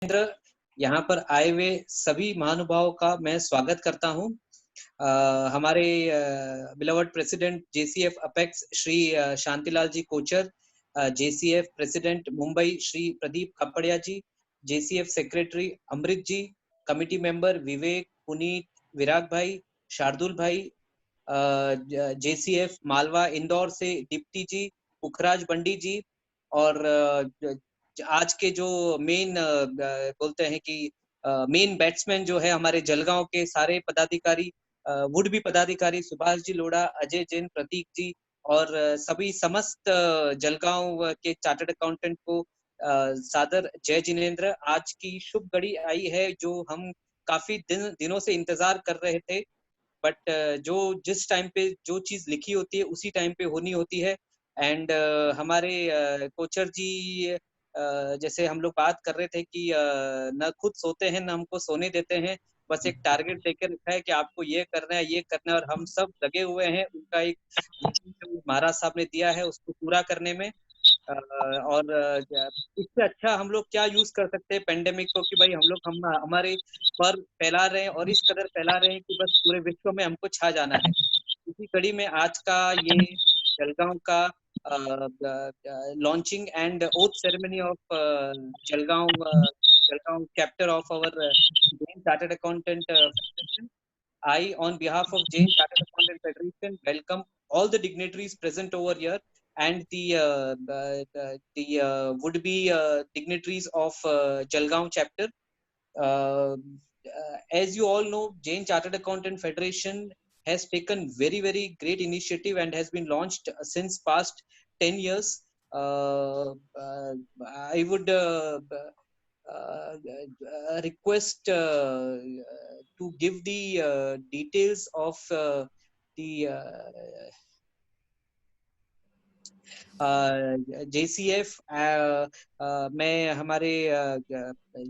केंद्र यहाँ पर आए हुए सभी महानुभावों का मैं स्वागत करता हूँ। हमारे beloved president JCF apex Shri Shantilal ji Kochar, JCF president Mumbai Shri Pradeep Kapadia ji, JCF secretary Amrit ji, committee member Vivek, Puneet, Virag bhai, Shardul भाई, जेसीएफ मालवा इंदौर से दीप्ति जी, पुखराज बंडी जी, और आज के जो मेन बोलते हैं कि मेन बैट्समैन जो है हमारे जलगांव के सारे पदाधिकारी, वुड बी पदाधिकारी सुभाष जी लोढ़ा, अजय जैन, प्रतीक जी और सभी समस्त जलगांव के चार्टर्ड अकाउंटेंट को सादर जय जिनेन्द्र। आज की शुभ घड़ी आई है जो हम काफी दिनों से इंतजार कर रहे थे, बट जो जिस टाइम पे जो चीज लिखी होती है उसी टाइम पे होनी होती है। एंड हमारे कोचर जी जैसे हम लोग बात कर रहे थे कि न खुद सोते हैं न हमको सोने देते हैं, बस एक टारगेट लेकर रखा है कि आपको ये करना है ये करना है, और हम सब लगे हुए हैं उनका एक महाराज साहब ने दिया है उसको पूरा करने में। और इससे अच्छा हम लोग क्या यूज कर सकते हैं पेंडेमिक को कि भाई हम हमारे पर फैला रहे हैं और इस कदर फैला रहे हैं कि बस पूरे विश्व में हमको छा जाना है। इसी कड़ी में आज का ये जलगांव का launching and oath ceremony of Jalgaon chapter of our Jain chartered accountant federation. I, on behalf of Jain Chartered Accountant Federation, welcome all the dignitaries present over here and the would-be dignitaries of Jalgaon chapter. Uh, as you all know, Jain Chartered Accountant Federation has taken very great initiative and has been launched since past 10 years. I would request to give the details of the JCF। मैं हमारे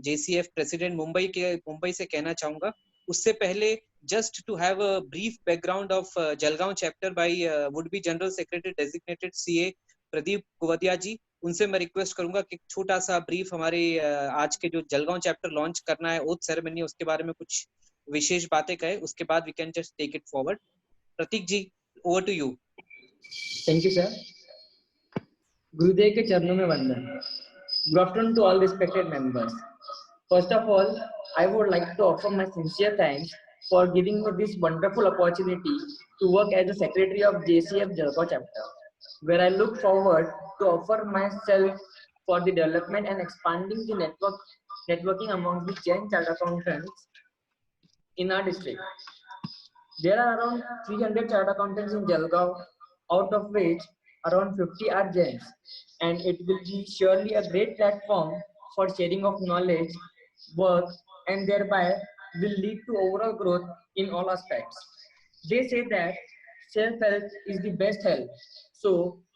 JCF president Mumbai से कहना चाहूंगा। उससे पहले just to have a brief background of Jalgaon chapter by would be General Secretary Designated CA Pradeep कुवदिया जी, उनसे मैं request करूंगा कि छोटा सा ब्रीफ हमारे आज के जो जलगांव चैप्टर लॉन्च करना है ओथ सेरेमनी, उसके बारे में कुछ विशेष बातें कहे, उसके बाद we can just take it forward. Prateek ji, over to you. Thank you sir. गुरुदेव के चरणों में वंदन। Good afternoon to all respected members. First of all, I would like to offer my sincere thanks for giving me this wonderful opportunity to work as a secretary of JCF Jalgaon chapter, where I look forward to offer myself for the development and expanding the networking among the Jain chartered accountants in our district. There are around 300 chartered accountants in Jalgaon, out of which around 50 are Jains, and it will be surely a great platform for sharing of knowledge, work, and thereby will lead to overall growth in all aspects. They say that self-help is the best help. So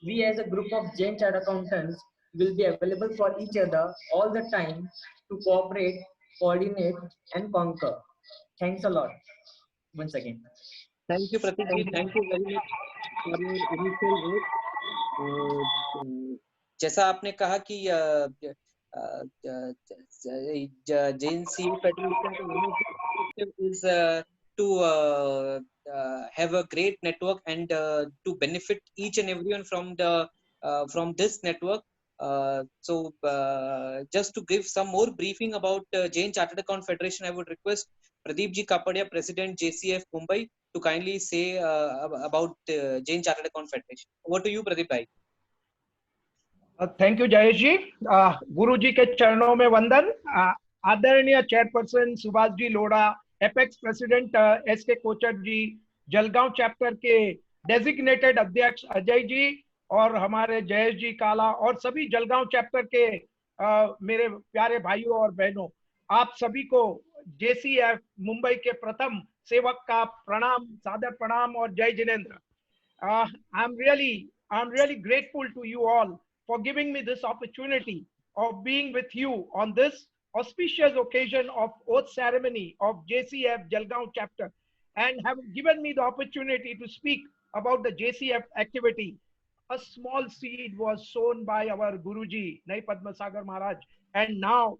we as a group of Jain chartered accountants will be available for each other all the time to cooperate, coordinate, and conquer. Thanks a lot. Once again. Thank you Prateek ji, thank you very much for your initial word. जैसा आपने कहा कि Jain C federation is to have a great network and to benefit each and everyone from this network. So just to give some more briefing about Jain Chartered Account Federation, I would request Pradeep ji Kapadia, President JCF Mumbai, to kindly say about Jain Chartered Account Federation. Over to you, Pradeep bhai. Thank you Jayesh ji. गुरु जी के चरणों में वंदन। आदरणीय chairperson Subhash ji Lodha, apex president S K Kochar ji, Jalgaon chapter के designated अध्यक्ष अजय जी, और हमारे जयेश जी काला, और सभी जलगांव चैप्टर के मेरे प्यारे भाइयों और बहनों, आप सभी को जेसीएफ मुंबई के प्रथम सेवक का प्रणाम, सादर प्रणाम और जय जिनेन्द्र। I am really grateful to you all for giving me this opportunity of being with you on this auspicious occasion of oath ceremony of JCF Jalgaon chapter, and have given me the opportunity to speak about the JCF activity. A small seed was sown by our Guruji, Nai Padma Sagar Maharaj, and now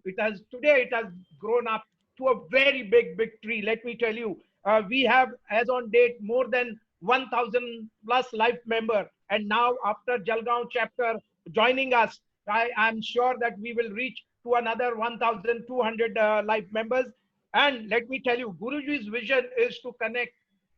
today it has grown up to a very big tree. Let me tell you, we have as on date more than 1,000 plus life member, and now after Jalgaon chapter joining us, I am sure that we will reach to another 1,200 life members. And let me tell you, Guruji's vision is to connect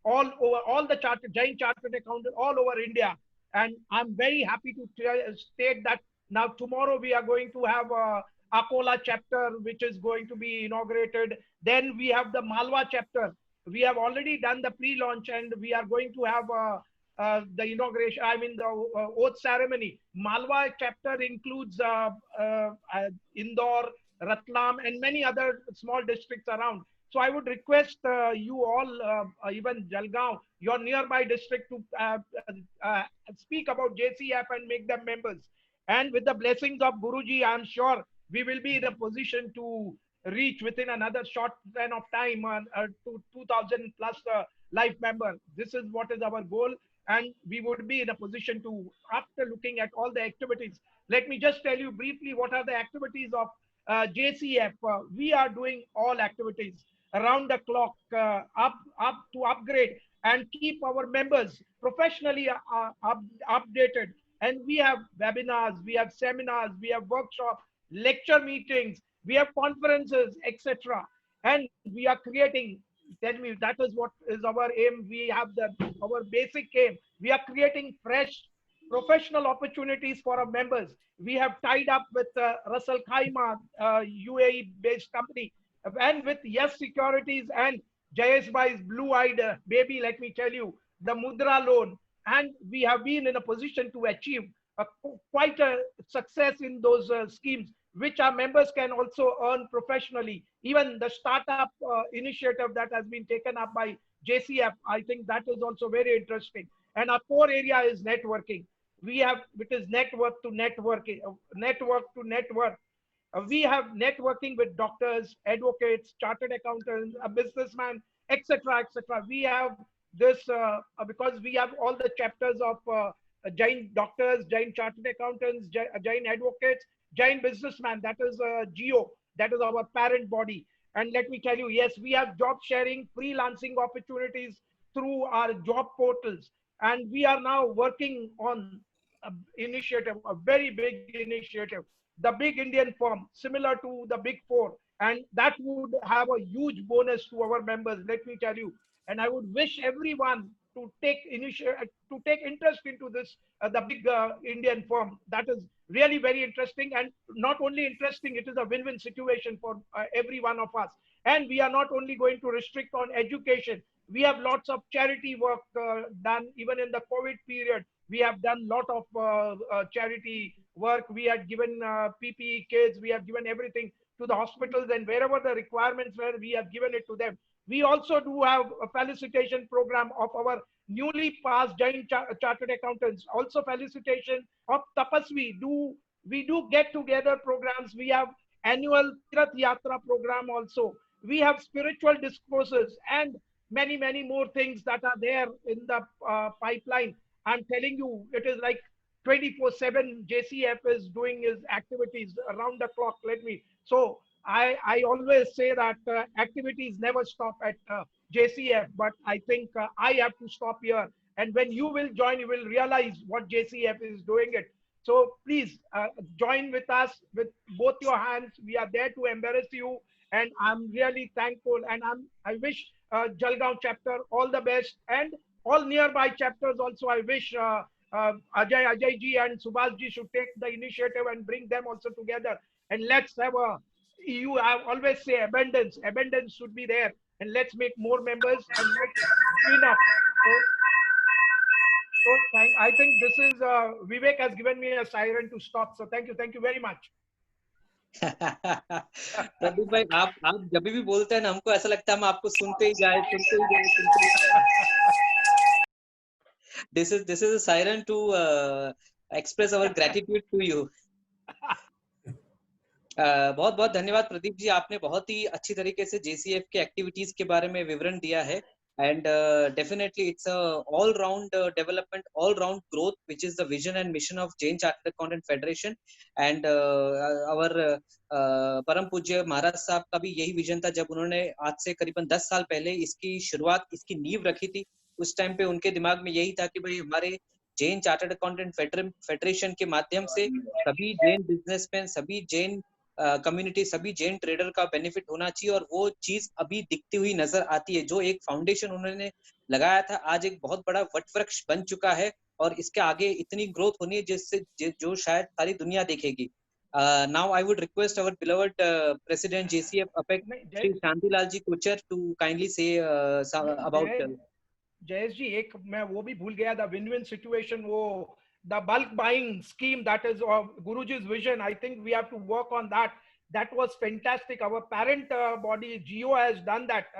all over all the Jain chartered accountants all over India. And I'm very happy to state that now tomorrow we are going to have a Akola chapter, which is going to be inaugurated. Then we have the Malwa chapter. We have already done the pre-launch, and we are going to have the inauguration, I mean the oath ceremony. Malwa chapter includes Indore, Ratlam, and many other small districts around. So I would request you all, even Jalgaon, your nearby district, to speak about JCF and make them members. And with the blessings of Guruji, I'm sure we will be in a position to reach within another short span of time to 2,000 plus life members. This is what is our goal. And we would be in a position to, after looking at all the activities, let me just tell you briefly what are the activities of JCF. We are doing all activities around the clock up to upgrade and keep our members professionally updated. And we have webinars, we have seminars, we have workshops, lecture meetings, we have conferences, etc. And we are creating, tell me, that is what is our aim. We have our basic aim. We are creating fresh professional opportunities for our members. We have tied up with Russell Khaima, UAE based company, and with Yes Securities and Jayesh Bhai's blue-eyed baby, let me tell you, the Mudra loan. And we have been in a position to achieve quite a success in those schemes, which our members can also earn professionally. Even the startup initiative that has been taken up by JCF, I think that is also very interesting. And our core area is networking. We have, it is network to networking, network to network. We have networking with doctors, advocates, chartered accountants, a businessman, etc., etc. We have this because we have all the chapters of Jain doctors, Jain chartered accountants, Jain advocates, Jain businessman. That is GEO. That is our parent body. And let me tell you, yes, we have job sharing, freelancing opportunities through our job portals. And we are now working on an initiative, a very big initiative, the big Indian firm, similar to the Big Four. And that would have a huge bonus to our members, let me tell you. And I would wish everyone to take interest into this, the big Indian firm. That is really very interesting, and not only interesting, it is a win-win situation for every one of us. And we are not only going to restrict on education. We have lots of charity work done even in the COVID period. We have done lot of charity work. We had given PPE kits. We have given everything to the hospitals, and wherever the requirements were, we have given it to them. We also do have a felicitation program of our newly passed Jain chartered accountants. Also felicitation of Tapasvi. We do get together programs. We have annual Tirath Yatra program also. We have spiritual discourses and many more things that are there in the pipeline. I'm telling you, it is like 24/7 JCF is doing his activities around the clock. So I always say that activities never stop at JCF, but I think I have to stop here. And when you will join, you will realize what JCF is doing it. So please join with us with both your hands. We are there to embarrass you. And I'm really thankful. And I wish Jalgaon chapter all the best, and all nearby chapters also. I wish Ajay ji and Subhash ji should take the initiative and bring them also together. And let's have I always say abundance should be there. And let's make more members and let's clean up. I think this is, Vivek has given me a siren to stop. So thank you very much. Pradeep भाई, आप जब भी बोलते हैं ना, हमको ऐसा लगता है हम आपको सुनते ही जाए. This is a siren to express our gratitude to you. बहुत बहुत धन्यवाद प्रदीप जी, आपने बहुत ही अच्छी तरीके से JCF के एक्टिविटीज के बारे में विवरण दिया है. and definitely it's a all round development, all round growth, which is the vision and mission of Jain Chartered Accountant Federation. And our परम पूज्य महाराज साहब का भी यही विजन था जब उन्होंने आज से करीबन 10 साल पहले इसकी शुरुआत, इसकी नींव रखी थी। उस टाइम पे उनके दिमाग में यही था कि भाई हमारे जैन चार्टर्ड अकाउंटेंट फेडरेशन के माध्यम से सभी जैन बिजनेसमैन, सभी जैन कम्युनिटी, सभी जैन ट्रेडर का बेनिफिट होना चाहिए, और वो चीज अभी दिखती हुई नजर आती है। जो एक फाउंडेशन उन्होंने लगाया था आज एक बहुत बड़ा वटवृक्ष बन चुका है, और इसके आगे इतनी ग्रोथ होनी है जिससे जो शायद सारी दुनिया देखेगी। Now I would request our beloved president JCF apex Shri Shantilal ji Kochar to kindly say about. Jayesh ji, एक मैं वो भी भूल गया, द विन विन सिचुएशन, वो the bulk buying scheme, that is Guruji's vision. I think we have to work on that. That was fantastic. Our parent body Jio has done that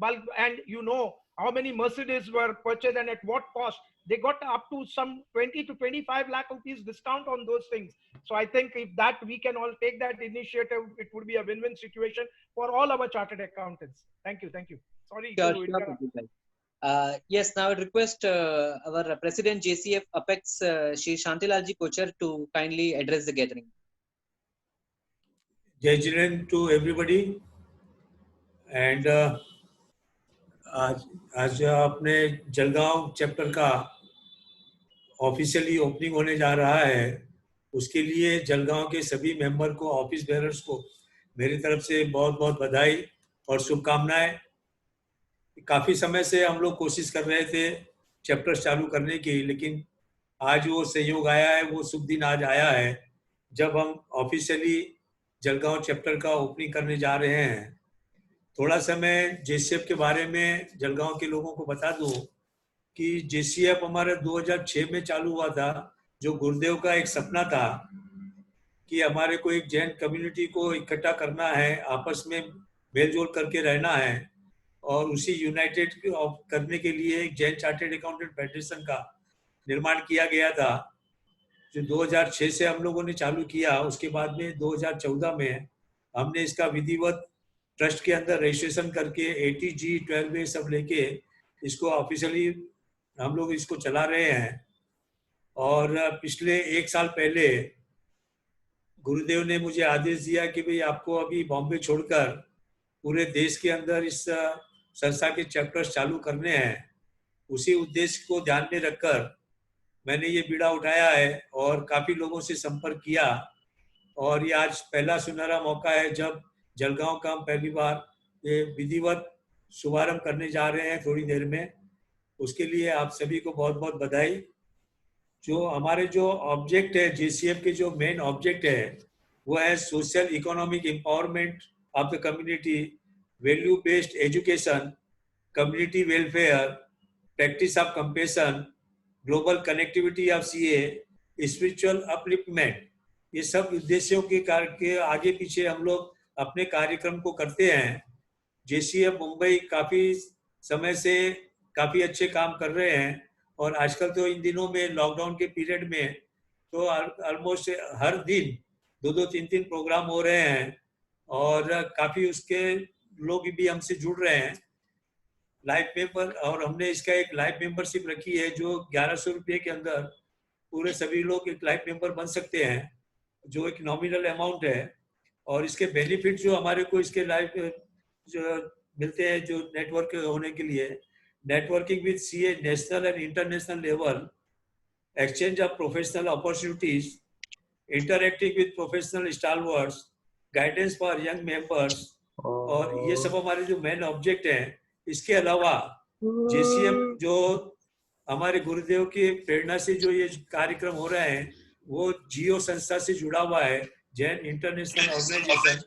bulk, and you know how many Mercedes were purchased and at what cost. They got up to some 20 to 25 lakh rupees discount on those things. So I think if that we can all take that initiative, it would be a win-win situation for all our chartered accountants. Thank you. Sorry. Yes, now I request our President JCF Apex, Shri Shantilalji Kochar, to kindly address the gathering. Jai Jiren to everybody. And आज अपने Jalgaon chapter का officially opening होने जा रहा है। उसके लिए जलगांव के सभी मेंबर को, ऑफिस बेयरर्स को मेरी तरफ से बहुत बहुत बधाई और शुभकामनाएं। काफ़ी समय से हम लोग कोशिश कर रहे थे चैप्टर्स चालू करने की, लेकिन आज वो संयोग आया है, वो शुभ दिन आज आया है जब हम ऑफिशियली जलगांव चैप्टर का ओपनिंग करने जा रहे हैं। थोड़ा सा मैं JCF के बारे में जलगांव के लोगों को बता दूं कि JCF हमारा 2006 में चालू हुआ था, जो गुरुदेव का एक सपना था कि हमारे को एक जैन कम्युनिटी को इकट्ठा करना है, आपस में मेलजोल करके रहना है, और उसी यूनाइटेड करने के लिए एक जैन चार्टर्ड अकाउंटेंट फेडरेशन का निर्माण किया गया था, जो 2006 से हम लोगों ने चालू किया। उसके बाद में 2014 में हमने इसका विधिवत ट्रस्ट के अंदर रजिस्ट्रेशन करके 80G 12A सब लेके इसको ऑफिशियली हम लोग इसको चला रहे हैं। और पिछले 1 साल पहले गुरुदेव ने मुझे आदेश दिया कि भाई आपको अभी बॉम्बे छोड़कर पूरे देश के अंदर इस संस्था के चैप्टर्स चालू करने हैं। उसी उद्देश्य को ध्यान में रखकर मैंने ये बीड़ा उठाया है और काफ़ी लोगों से संपर्क किया, और ये आज पहला सुनहरा मौका है जब जलगांव का हम पहली बार ये विधिवत शुभारंभ करने जा रहे हैं थोड़ी देर में। उसके लिए आप सभी को बहुत बहुत बधाई। जो हमारे जो ऑब्जेक्ट है JCF के, जो मेन ऑब्जेक्ट है वो है social economic empowerment of the community, value based education, community welfare, practice of compassion, global connectivity of CA, spiritual upliftment. ये सब उद्देश्यों के आगे पीछे हम लोग अपने कार्यक्रम को करते हैं। JCF मुंबई काफ़ी समय से काफ़ी अच्छे काम कर रहे हैं, और आजकल तो इन दिनों में लॉकडाउन के पीरियड में तो ऑलमोस्ट हर दिन 2-2, 3-3 प्रोग्राम हो रहे हैं, और काफ़ी उसके लोग भी हमसे जुड़ रहे हैं लाइव मेंबर। और हमने इसका एक लाइव मेंबरशिप रखी है जो 1100 रुपये के अंदर पूरे सभी लोग एक लाइव मेंबर बन सकते हैं, जो एक नॉमिनल अमाउंट है। और इसके बेनिफिट जो हमारे को इसके लाइव जो मिलते हैं, जो नेटवर्क होने के लिए, networking with CA national and international level, exchange of professional opportunities, interacting with professional stalwarts, guidance for young members, और ये सब हमारे जो मेन ऑब्जेक्ट हैं। इसके अलावा JCF जो हमारे गुरुदेव की प्रेरणा से जो ये कार्यक्रम हो रहे हैं वो जियो संस्था से जुड़ा हुआ है, जैन इंटरनेशनल ऑर्गेनाइजेशन,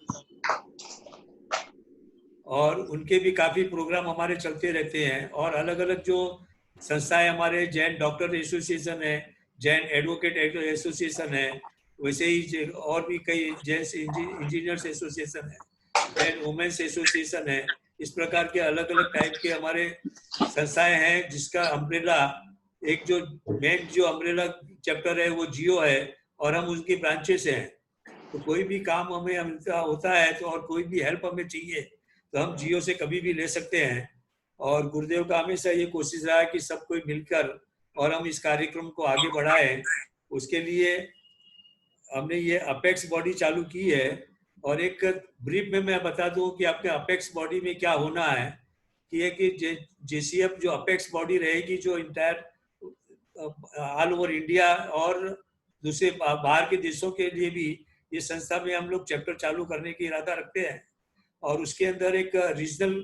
और उनके भी काफ़ी प्रोग्राम हमारे चलते रहते हैं। और अलग अलग जो संस्थाएं हमारे, जैन डॉक्टर एसोसिएशन है, जैन एडवोकेट एसोसिएशन है, वैसे ही और भी कई जैन इंजीनियर्स एसोसिएशन है, जैन वुमेन्स एसोसिएशन है। इस प्रकार के अलग अलग टाइप के हमारे संस्थाएं हैं, जिसका अम्ब्रेला, एक जो मेन जो अम्ब्रेला चैप्टर है वो जियो है, और हम उसकी ब्रांचेस हैं। तो कोई भी काम हमें होता है तो, और कोई भी हेल्प हमें चाहिए तो हम जियो से कभी भी ले सकते हैं। और गुरुदेव का हमेशा ये कोशिश रहा है कि सब कोई मिलकर और हम इस कार्यक्रम को आगे बढ़ाएं। उसके लिए हमने ये अपेक्स बॉडी चालू की है। और एक ब्रीफ में मैं बता दूं कि आपके अपेक्स बॉडी में क्या होना है कि JCF जो अपेक्स बॉडी रहेगी, जो इंटायर ऑल ओवर इंडिया और दूसरे बाहर के देशों के लिए भी ये संस्था में हम लोग चैप्टर चालू करने की इरादा रखते हैं। और उसके अंदर एक रीजनल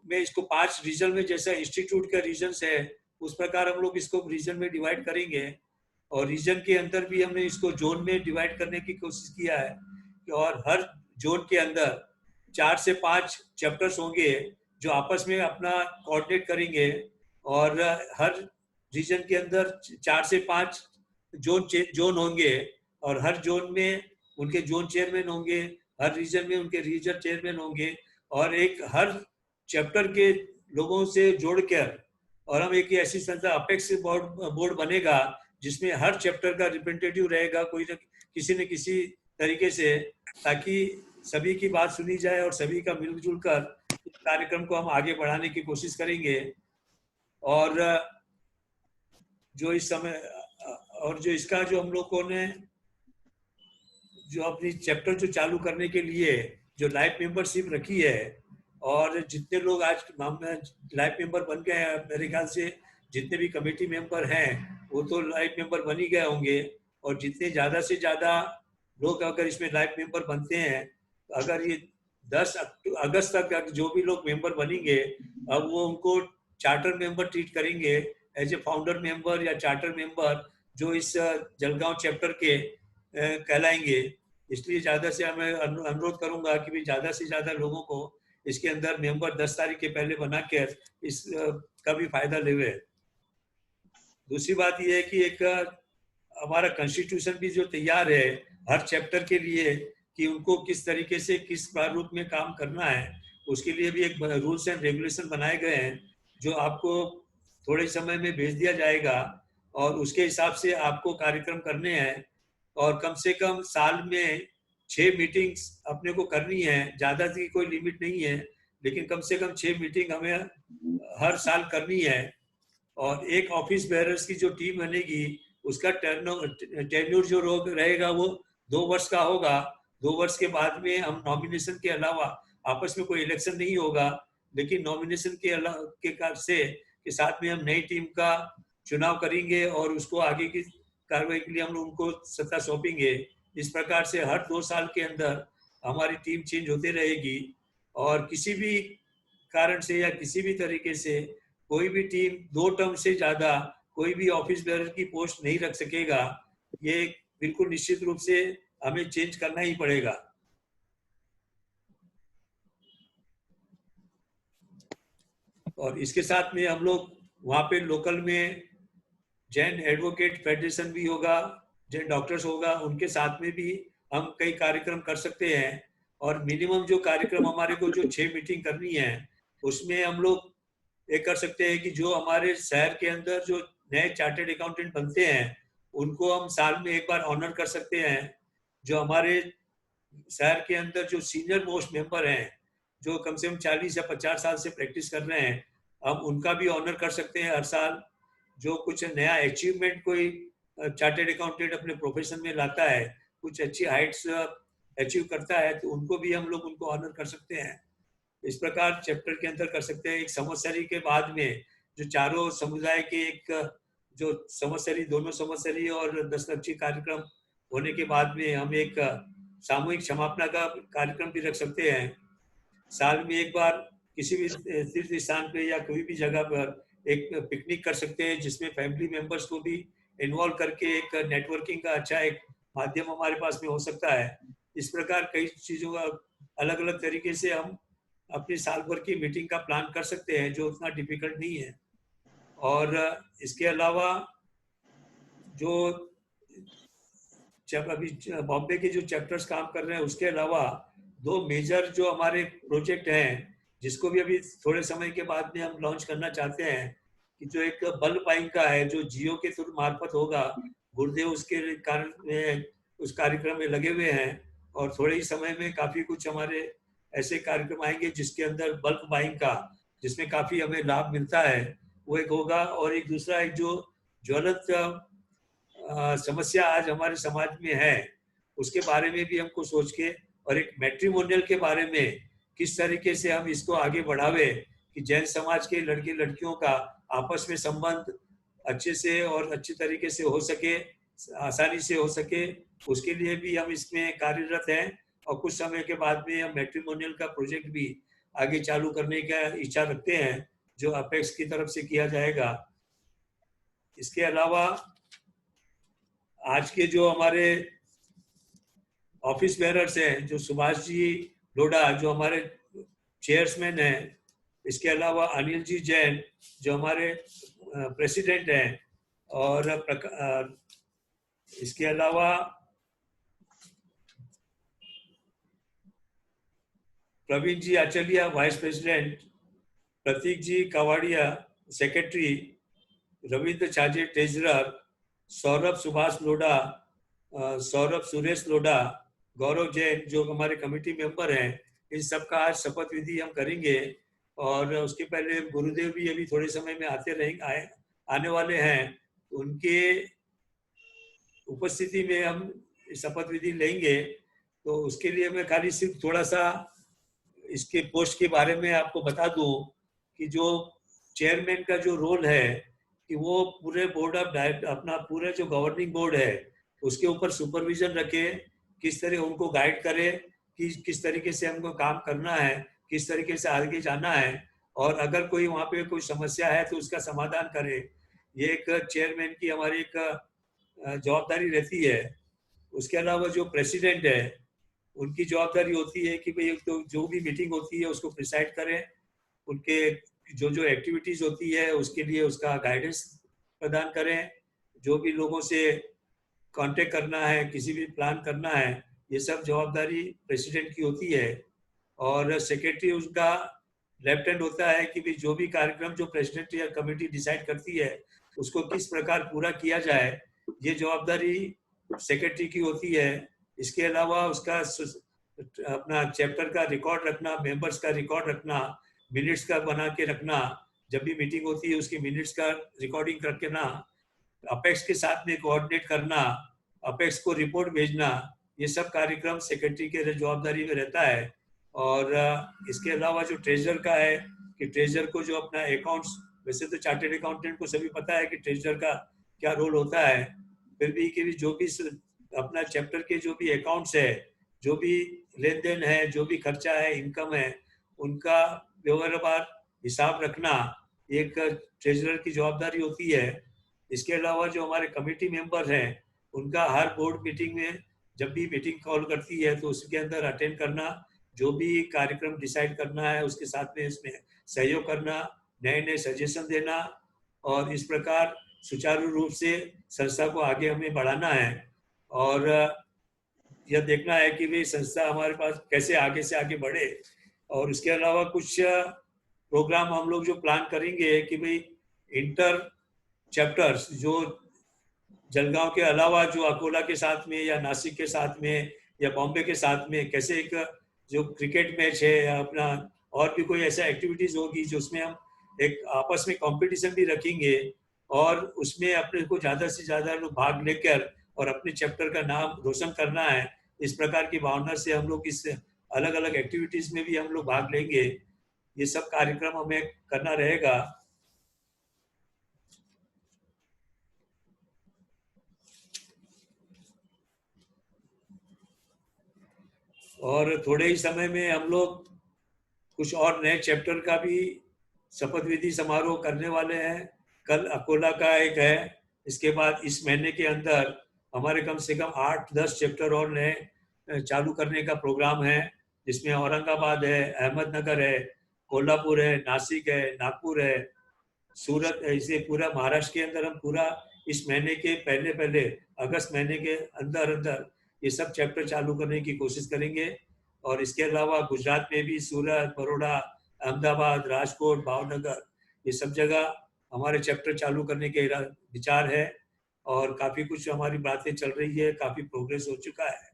में, इसको 5 रीजन में, जैसा इंस्टीट्यूट का रीजन है उस प्रकार हम लोग इसको रीजन में डिवाइड करेंगे। और रीजन के अंदर भी हमने इसको जोन में डिवाइड करने की कोशिश किया है। और हर जोन के अंदर 4 से 5 चैप्टर्स होंगे जो आपस में अपना कोऑर्डिनेट करेंगे। और हर रीजन के अंदर 4 से 5 जोन होंगे और हर जोन में उनके जोन चेयरमैन होंगे, हर रीजन में उनके रीजन चेयरमैन होंगे। और एक हर चैप्टर के लोगों से जोड़कर और हम एक ऐसी संस्था अपेक्स बोर्ड बनेगा जिसमें हर चैप्टर का रिप्रेजेंटेटिव रहेगा कोई न किसी तरीके से, ताकि सभी की बात सुनी जाए और सभी का मिलजुल कर इस कार्यक्रम को हम आगे बढ़ाने की कोशिश करेंगे। और जो इस समय और जो इसका जो हम लोगों ने जो अपनी चैप्टर जो चालू करने के लिए जो लाइव मेंबरशिप रखी है, और जितने लोग आज लाइव मेंबर बन गए हैं, मेरे ख्याल से जितने भी कमेटी मेंबर हैं वो तो लाइव मेंबर बन ही गए होंगे। और जितने ज़्यादा से ज़्यादा लोग अगर इसमें लाइव मेंबर बनते हैं, तो अगर ये 10 अगस्त तक जो भी लोग मेंबर बनेंगे, अब वो उनको चार्टर मेंबर ट्रीट करेंगे एज ए फाउंडर मेंबर या चार्टर मेंबर, जो इस जलगांव चैप्टर के कहलाएंगे। इसलिए ज़्यादा से मैं अनुरोध करूंगा कि भी ज़्यादा से ज़्यादा लोगों को इसके अंदर मेंबर 10 तारीख के पहले बनाकर इस का भी फायदा लेवे। दूसरी बात यह है कि एक हमारा कॉन्स्टिट्यूशन भी जो तैयार है हर चैप्टर के लिए कि उनको किस तरीके से किस प्रारूप में काम करना है, उसके लिए भी एक रूल्स एंड रेगुलेशन बनाए गए हैं जो आपको थोड़े समय में भेज दिया जाएगा। और उसके हिसाब से आपको कार्यक्रम करने हैं। और कम से कम साल में 6 मीटिंग्स अपने को करनी है। ज़्यादा की कोई लिमिट नहीं है, लेकिन कम से कम 6 मीटिंग हमें हर साल करनी है। और एक ऑफिस बेयरर्स की जो टीम बनेगी उसका टेन्योर जो रहेगा वो 2 वर्ष का होगा। 2 वर्ष के बाद में हम नॉमिनेशन के अलावा, आपस में कोई इलेक्शन नहीं होगा, लेकिन नॉमिनेशन के साथ में हम नई टीम का चुनाव करेंगे और उसको आगे की कार्रवाई के लिए हम लोग उनको सत्ता सौंपेंगे। इस प्रकार से हर 2 साल के अंदर हमारी टीम चेंज होती रहेगी। और किसी भी कारण से या किसी भी तरीके से कोई भी टीम 2 टर्म से ज्यादा कोई भी ऑफिस बेयरर की पोस्ट नहीं रख सकेगा। ये बिल्कुल निश्चित रूप से हमें चेंज करना ही पड़ेगा। और इसके साथ में हम लोग वहाँ पे लोकल में जैन एडवोकेट फेडरेशन भी होगा, जैन डॉक्टर्स होगा, उनके साथ में भी हम कई कार्यक्रम कर सकते हैं। और मिनिमम जो कार्यक्रम हमारे को जो 6 मीटिंग करनी है उसमें हम लोग ये कर सकते हैं कि जो हमारे शहर के अंदर जो नए चार्टर्ड अकाउंटेंट बनते हैं उनको हम साल में एक बार ऑनर कर सकते हैं। जो हमारे शहर के अंदर जो सीनियर मोस्ट मेंबर हैं, जो कम से कम 40 या 50 साल से प्रैक्टिस कर रहे हैं, हम उनका भी ऑनर कर सकते हैं हर साल। जो कुछ नया अचीवमेंट कोई चार्टर्ड अकाउंटेंट अपने प्रोफेशन में लाता है, कुछ अच्छी हाइट्स अचीव करता है, तो उनको भी हम लोग उनको ऑनर कर सकते हैं। इस प्रकार चैप्टर के अंदर कर सकते हैं। एक संवत्सरी के बाद में जो चारों समुदाय के एक जो संवत्सरी, दोनों संवत्सरी और 10 लक्षी कार्यक्रम होने के बाद में हम एक सामूहिक समापना का कार्यक्रम भी रख सकते हैं। साल में एक बार किसी भी तीर्थ स्थान पे या कोई भी जगह पर एक पिकनिक कर सकते हैं, जिसमें फैमिली मेंबर्स को भी इन्वॉल्व करके एक नेटवर्किंग का अच्छा एक माध्यम हमारे पास में हो सकता है। इस प्रकार कई चीज़ों का अलग अलग तरीके से हम अपनी साल भर की मीटिंग का प्लान कर सकते हैं, जो उतना डिफिकल्ट नहीं है। और इसके अलावा जो जब अभी बॉम्बे के जो चैप्टर्स काम कर रहे हैं, उसके अलावा 2 मेजर जो हमारे प्रोजेक्ट हैं, जिसको भी अभी थोड़े समय के बाद में हम लॉन्च करना चाहते हैं, कि जो एक बल्ब बाइंग का है जो जियो के थ्रू मार्फत होगा। गुरुदेव उसके कारण उस कार्यक्रम में लगे हुए हैं और थोड़े ही समय में काफी कुछ हमारे ऐसे कार्यक्रम आएंगे जिसके अंदर बल्क बाइंग का, जिसमें काफ़ी हमें लाभ मिलता है, वो एक होगा। और एक दूसरा एक जो ज्वलंत समस्या आज हमारे समाज में है, उसके बारे में भी हमको सोच के, और एक मैट्रिमोनियल के बारे में किस तरीके से हम इसको आगे बढ़ावे कि जैन समाज के लड़के लड़कियों का आपस में संबंध अच्छे से और अच्छे तरीके से हो सके, आसानी से हो सके, उसके लिए भी हम इसमें कार्यरत हैं। और कुछ समय के बाद में हम मैट्रिमोनियल का प्रोजेक्ट भी आगे चालू करने का इच्छा रखते हैं, जो अपेक्स की तरफ से किया जाएगा। इसके अलावा आज के जो हमारे ऑफिस बेरर्स हैं, जो सुभाष जी लोढ़ा जो हमारे चेयरमैन हैं, इसके अलावा अनिल जी जैन जो हमारे प्रेसिडेंट हैं, और इसके अलावा प्रवीण जी आचलिया वाइस प्रेसिडेंट, प्रतीक जी कावाड़िया सेक्रेटरी, रविंद्र छाजे ट्रेजरर, सौरभ सुभाष लोढ़ा, सौरभ सुरेश लोढ़ा, गौरव जैन जो हमारे कमेटी मेंबर हैं, इन सब का आज शपथ विधि हम करेंगे। और उसके पहले गुरुदेव भी अभी थोड़े समय में आने वाले हैं, उनके उपस्थिति में हम शपथ विधि लेंगे। तो उसके लिए मैं खाली सिर्फ थोड़ा सा इसके पोस्ट के बारे में आपको बता दूं कि जो चेयरमैन का जो रोल है कि वो पूरे बोर्ड ऑफ डायरेक्टर, अपना पूरे जो गवर्निंग बोर्ड है उसके ऊपर सुपरविजन रखे, किस तरह उनको गाइड करे कि किस तरीके से हमको काम करना है, किस तरीके से आगे जाना है, और अगर कोई वहाँ पे कोई समस्या है तो उसका समाधान करे। ये एक चेयरमैन की हमारी एक जवाबदारी रहती है। उसके अलावा जो प्रेसिडेंट है उनकी जवाबदारी होती है कि भाई तो जो भी मीटिंग होती है उसको प्रिसाइड करें, उनके जो जो एक्टिविटीज होती है उसके लिए उसका गाइडेंस प्रदान करें, जो भी लोगों से कांटेक्ट करना है, किसी भी प्लान करना है, ये सब जवाबदारी प्रेसिडेंट की होती है। और सेक्रेटरी उसका लेफ्ट हैंड होता है कि भाई जो भी कार्यक्रम जो प्रेसिडेंट या कमेटी डिसाइड करती है उसको किस प्रकार पूरा किया जाए, ये जवाबदारी सेक्रेटरी की होती है। इसके अलावा उसका अपना चैप्टर का रिकॉर्ड रखना, मेंबर्स का रिकॉर्ड रखना, मिनट्स का बना के रखना, जब भी मीटिंग होती है उसकी मिनट्स का रिकॉर्डिंग करके ना, अपेक्स के साथ में कोऑर्डिनेट करना, अपेक्स को रिपोर्ट भेजना, ये सब कार्यक्रम सेक्रेटरी के जवाबदारी में रहता है। और इसके अलावा जो ट्रेजर का है कि ट्रेजर को जो अपना अकाउंट्स, वैसे तो चार्टेड अकाउंटेंट को सभी पता है कि ट्रेजर का क्या रोल होता है, फिर भी कि जो भी अपना चैप्टर के जो भी अकाउंट्स है, जो भी लेन देन है, जो भी खर्चा है, इनकम है, उनका व्यवहार हिसाब रखना एक ट्रेजरर की जवाबदारी होती है। इसके अलावा जो हमारे कमेटी मेंबर हैं उनका हर बोर्ड मीटिंग में जब भी मीटिंग कॉल करती है तो उसके अंदर अटेंड करना, जो भी कार्यक्रम डिसाइड करना है उसके साथ में इसमें सहयोग करना, नए नए सजेशन देना, और इस प्रकार सुचारू रूप से संस्था को आगे हमें बढ़ाना है। और यह देखना है कि भाई संस्था हमारे पास कैसे आगे से आगे बढ़े। और इसके अलावा कुछ प्रोग्राम हम लोग जो प्लान करेंगे कि भाई इंटर चैप्टर्स जो जलगांव के अलावा जो अकोला के साथ में या नासिक के साथ में या बॉम्बे के साथ में कैसे एक जो क्रिकेट मैच है या अपना और भी कोई ऐसा एक्टिविटीज होगी जो उसमें हम एक आपस में कंपटीशन भी रखेंगे, और उसमें अपने को ज़्यादा से ज़्यादा लोग भाग लेकर और अपने चैप्टर का नाम रोशन करना है। इस प्रकार की भावना से हम लोग इस अलग अलग एक्टिविटीज में भी हम लोग भाग लेंगे। ये सब कार्यक्रम हमें करना रहेगा। और थोड़े ही समय में हम लोग कुछ और नए चैप्टर का भी शपथ विधि समारोह करने वाले हैं। कल अकोला का एक है, इसके बाद इस महीने के अंदर हमारे कम से कम 8-10 चैप्टर और नए चालू करने का प्रोग्राम है, जिसमें औरंगाबाद है, अहमदनगर है, कोल्हापुर है, नासिक है, नागपुर है, सूरत है। इसे पूरा महाराष्ट्र के अंदर हम पूरा इस महीने के पहले अगस्त महीने के अंदर ये सब चैप्टर चालू करने की कोशिश करेंगे। और इसके अलावा गुजरात में भी सूरत, बड़ौदा, अहमदाबाद, राजकोट, भावनगर, ये सब जगह हमारे चैप्टर चालू करने के विचार है। और काफ़ी कुछ हमारी बातें चल रही है, काफ़ी प्रोग्रेस हो चुका है,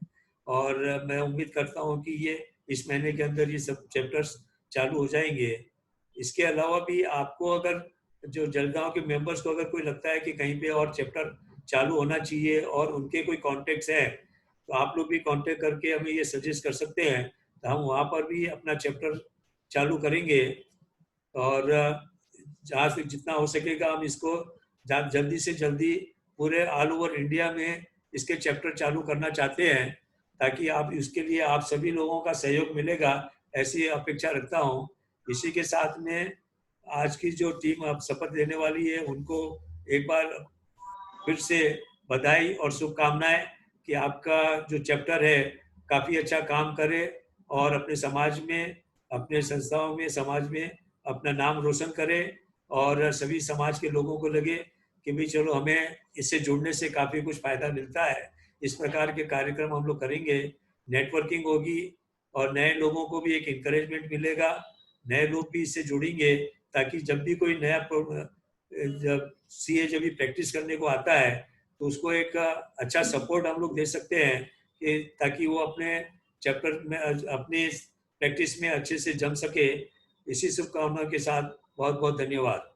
और मैं उम्मीद करता हूँ कि ये इस महीने के अंदर ये सब चैप्टर्स चालू हो जाएंगे। इसके अलावा भी आपको अगर जो जलगांव के मेंबर्स को अगर कोई लगता है कि कहीं पे और चैप्टर चालू होना चाहिए और उनके कोई कॉन्टेक्ट्स हैं, तो आप लोग भी कांटेक्ट करके हमें ये सजेस्ट कर सकते हैं, तो हम वहाँ पर भी अपना चैप्टर चालू करेंगे। और जहाँ से जितना हो सकेगा हम इसको जल्दी से जल्दी पूरे ऑल ओवर इंडिया में इसके चैप्टर चालू करना चाहते हैं, ताकि आप इसके लिए आप सभी लोगों का सहयोग मिलेगा, ऐसी अपेक्षा रखता हूँ। इसी के साथ में आज की जो टीम अब शपथ लेने वाली है उनको एक बार फिर से बधाई और शुभकामनाएं कि आपका जो चैप्टर है काफ़ी अच्छा काम करे और अपने समाज में, अपने संस्थाओं में, समाज में अपना नाम रोशन करे और सभी समाज के लोगों को लगे कि भाई चलो हमें इससे जुड़ने से काफ़ी कुछ फ़ायदा मिलता है। इस प्रकार के कार्यक्रम हम लोग करेंगे, नेटवर्किंग होगी और नए लोगों को भी एक इंकरेजमेंट मिलेगा, नए लोग भी इससे जुड़ेंगे, ताकि जब भी कोई नया जब सीए जब भी प्रैक्टिस करने को आता है तो उसको एक अच्छा सपोर्ट हम लोग दे सकते हैं कि ताकि वो अपने चैप्टर में अपने प्रैक्टिस में अच्छे से जम सके। इसी शुभकामना के साथ बहुत बहुत धन्यवाद।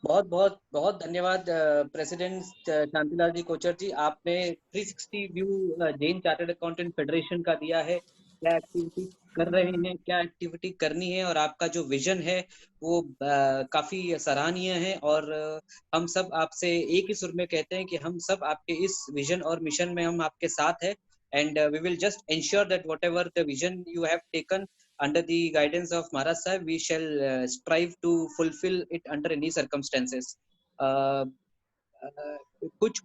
बहुत बहुत बहुत धन्यवाद प्रेसिडेंट शांतिलाल जी कोचर जी, आपने 360 view Jain chartered accountant federation का दिया है, क्या एक्टिविटी कर रहे हैं, क्या एक्टिविटी करनी है, और आपका जो विजन है वो काफी सराहनीय है। और हम सब आपसे एक ही सुर में कहते हैं कि हम सब आपके इस विजन और मिशन में हम आपके साथ हैं, and we will just ensure that whatever the vision you have taken under the guidance of Maharaj Sahib, we shall strive to fulfill it under any circumstances. कुछ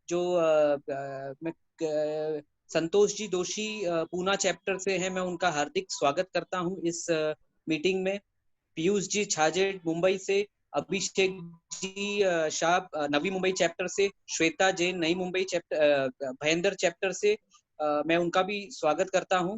जो मैं संतोष जी दोषी पूना चैप्टर से है, मैं उनका हार्दिक स्वागत करता हूं इस मीटिंग में। पीयूष जी छाजेड मुंबई से, अभिषेक जी शाह नवी मुंबई चैप्टर से, श्वेता जैन नई मुंबई चैप्टर भयंदर चैप्टर से मैं उनका भी स्वागत करता हूं।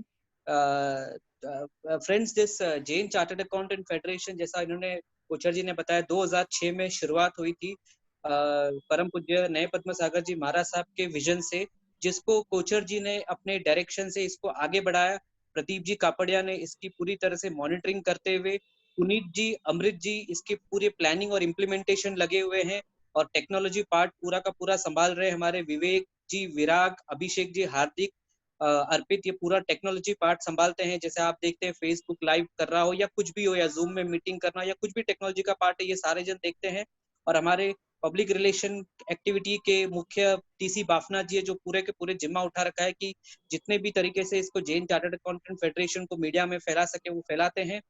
Friends, this Jain chartered accountant federation, जैसा इन्होंने कोचर जी ने बताया, 2006 में शुरुआत हुई थी परम पूज्य नए पद्म सागर जी महाराज साहब के विजन से, जिसको कोचर जी ने अपने डायरेक्शन से इसको आगे बढ़ाया। प्रदीप जी कापड़िया ने इसकी पूरी तरह से मॉनिटरिंग करते हुए, पुनीत जी, अमृत जी इसके पूरे प्लानिंग और इम्प्लीमेंटेशन लगे हुए हैं, और टेक्नोलॉजी पार्ट पूरा का पूरा संभाल रहे हमारे विवेक जी, विराग, अभिषेक जी, हार्दिक, अर्पित, ये पूरा टेक्नोलॉजी पार्ट संभालते हैं। जैसे आप देखते हैं फेसबुक लाइव कर रहा हो या कुछ भी हो, या जूम में मीटिंग करना, या कुछ भी टेक्नोलॉजी का पार्ट है, ये सारे जन देखते हैं। और हमारे पब्लिक रिलेशन एक्टिविटी के मुख्य टीसी बाफना जी है, जो पूरे के पूरे जिम्मा उठा रखा है कि जितने भी तरीके से इसको जैन चार्टर्ड अकाउंटेंट फेडरेशन को मीडिया में फैला सके वो फैलाते हैं।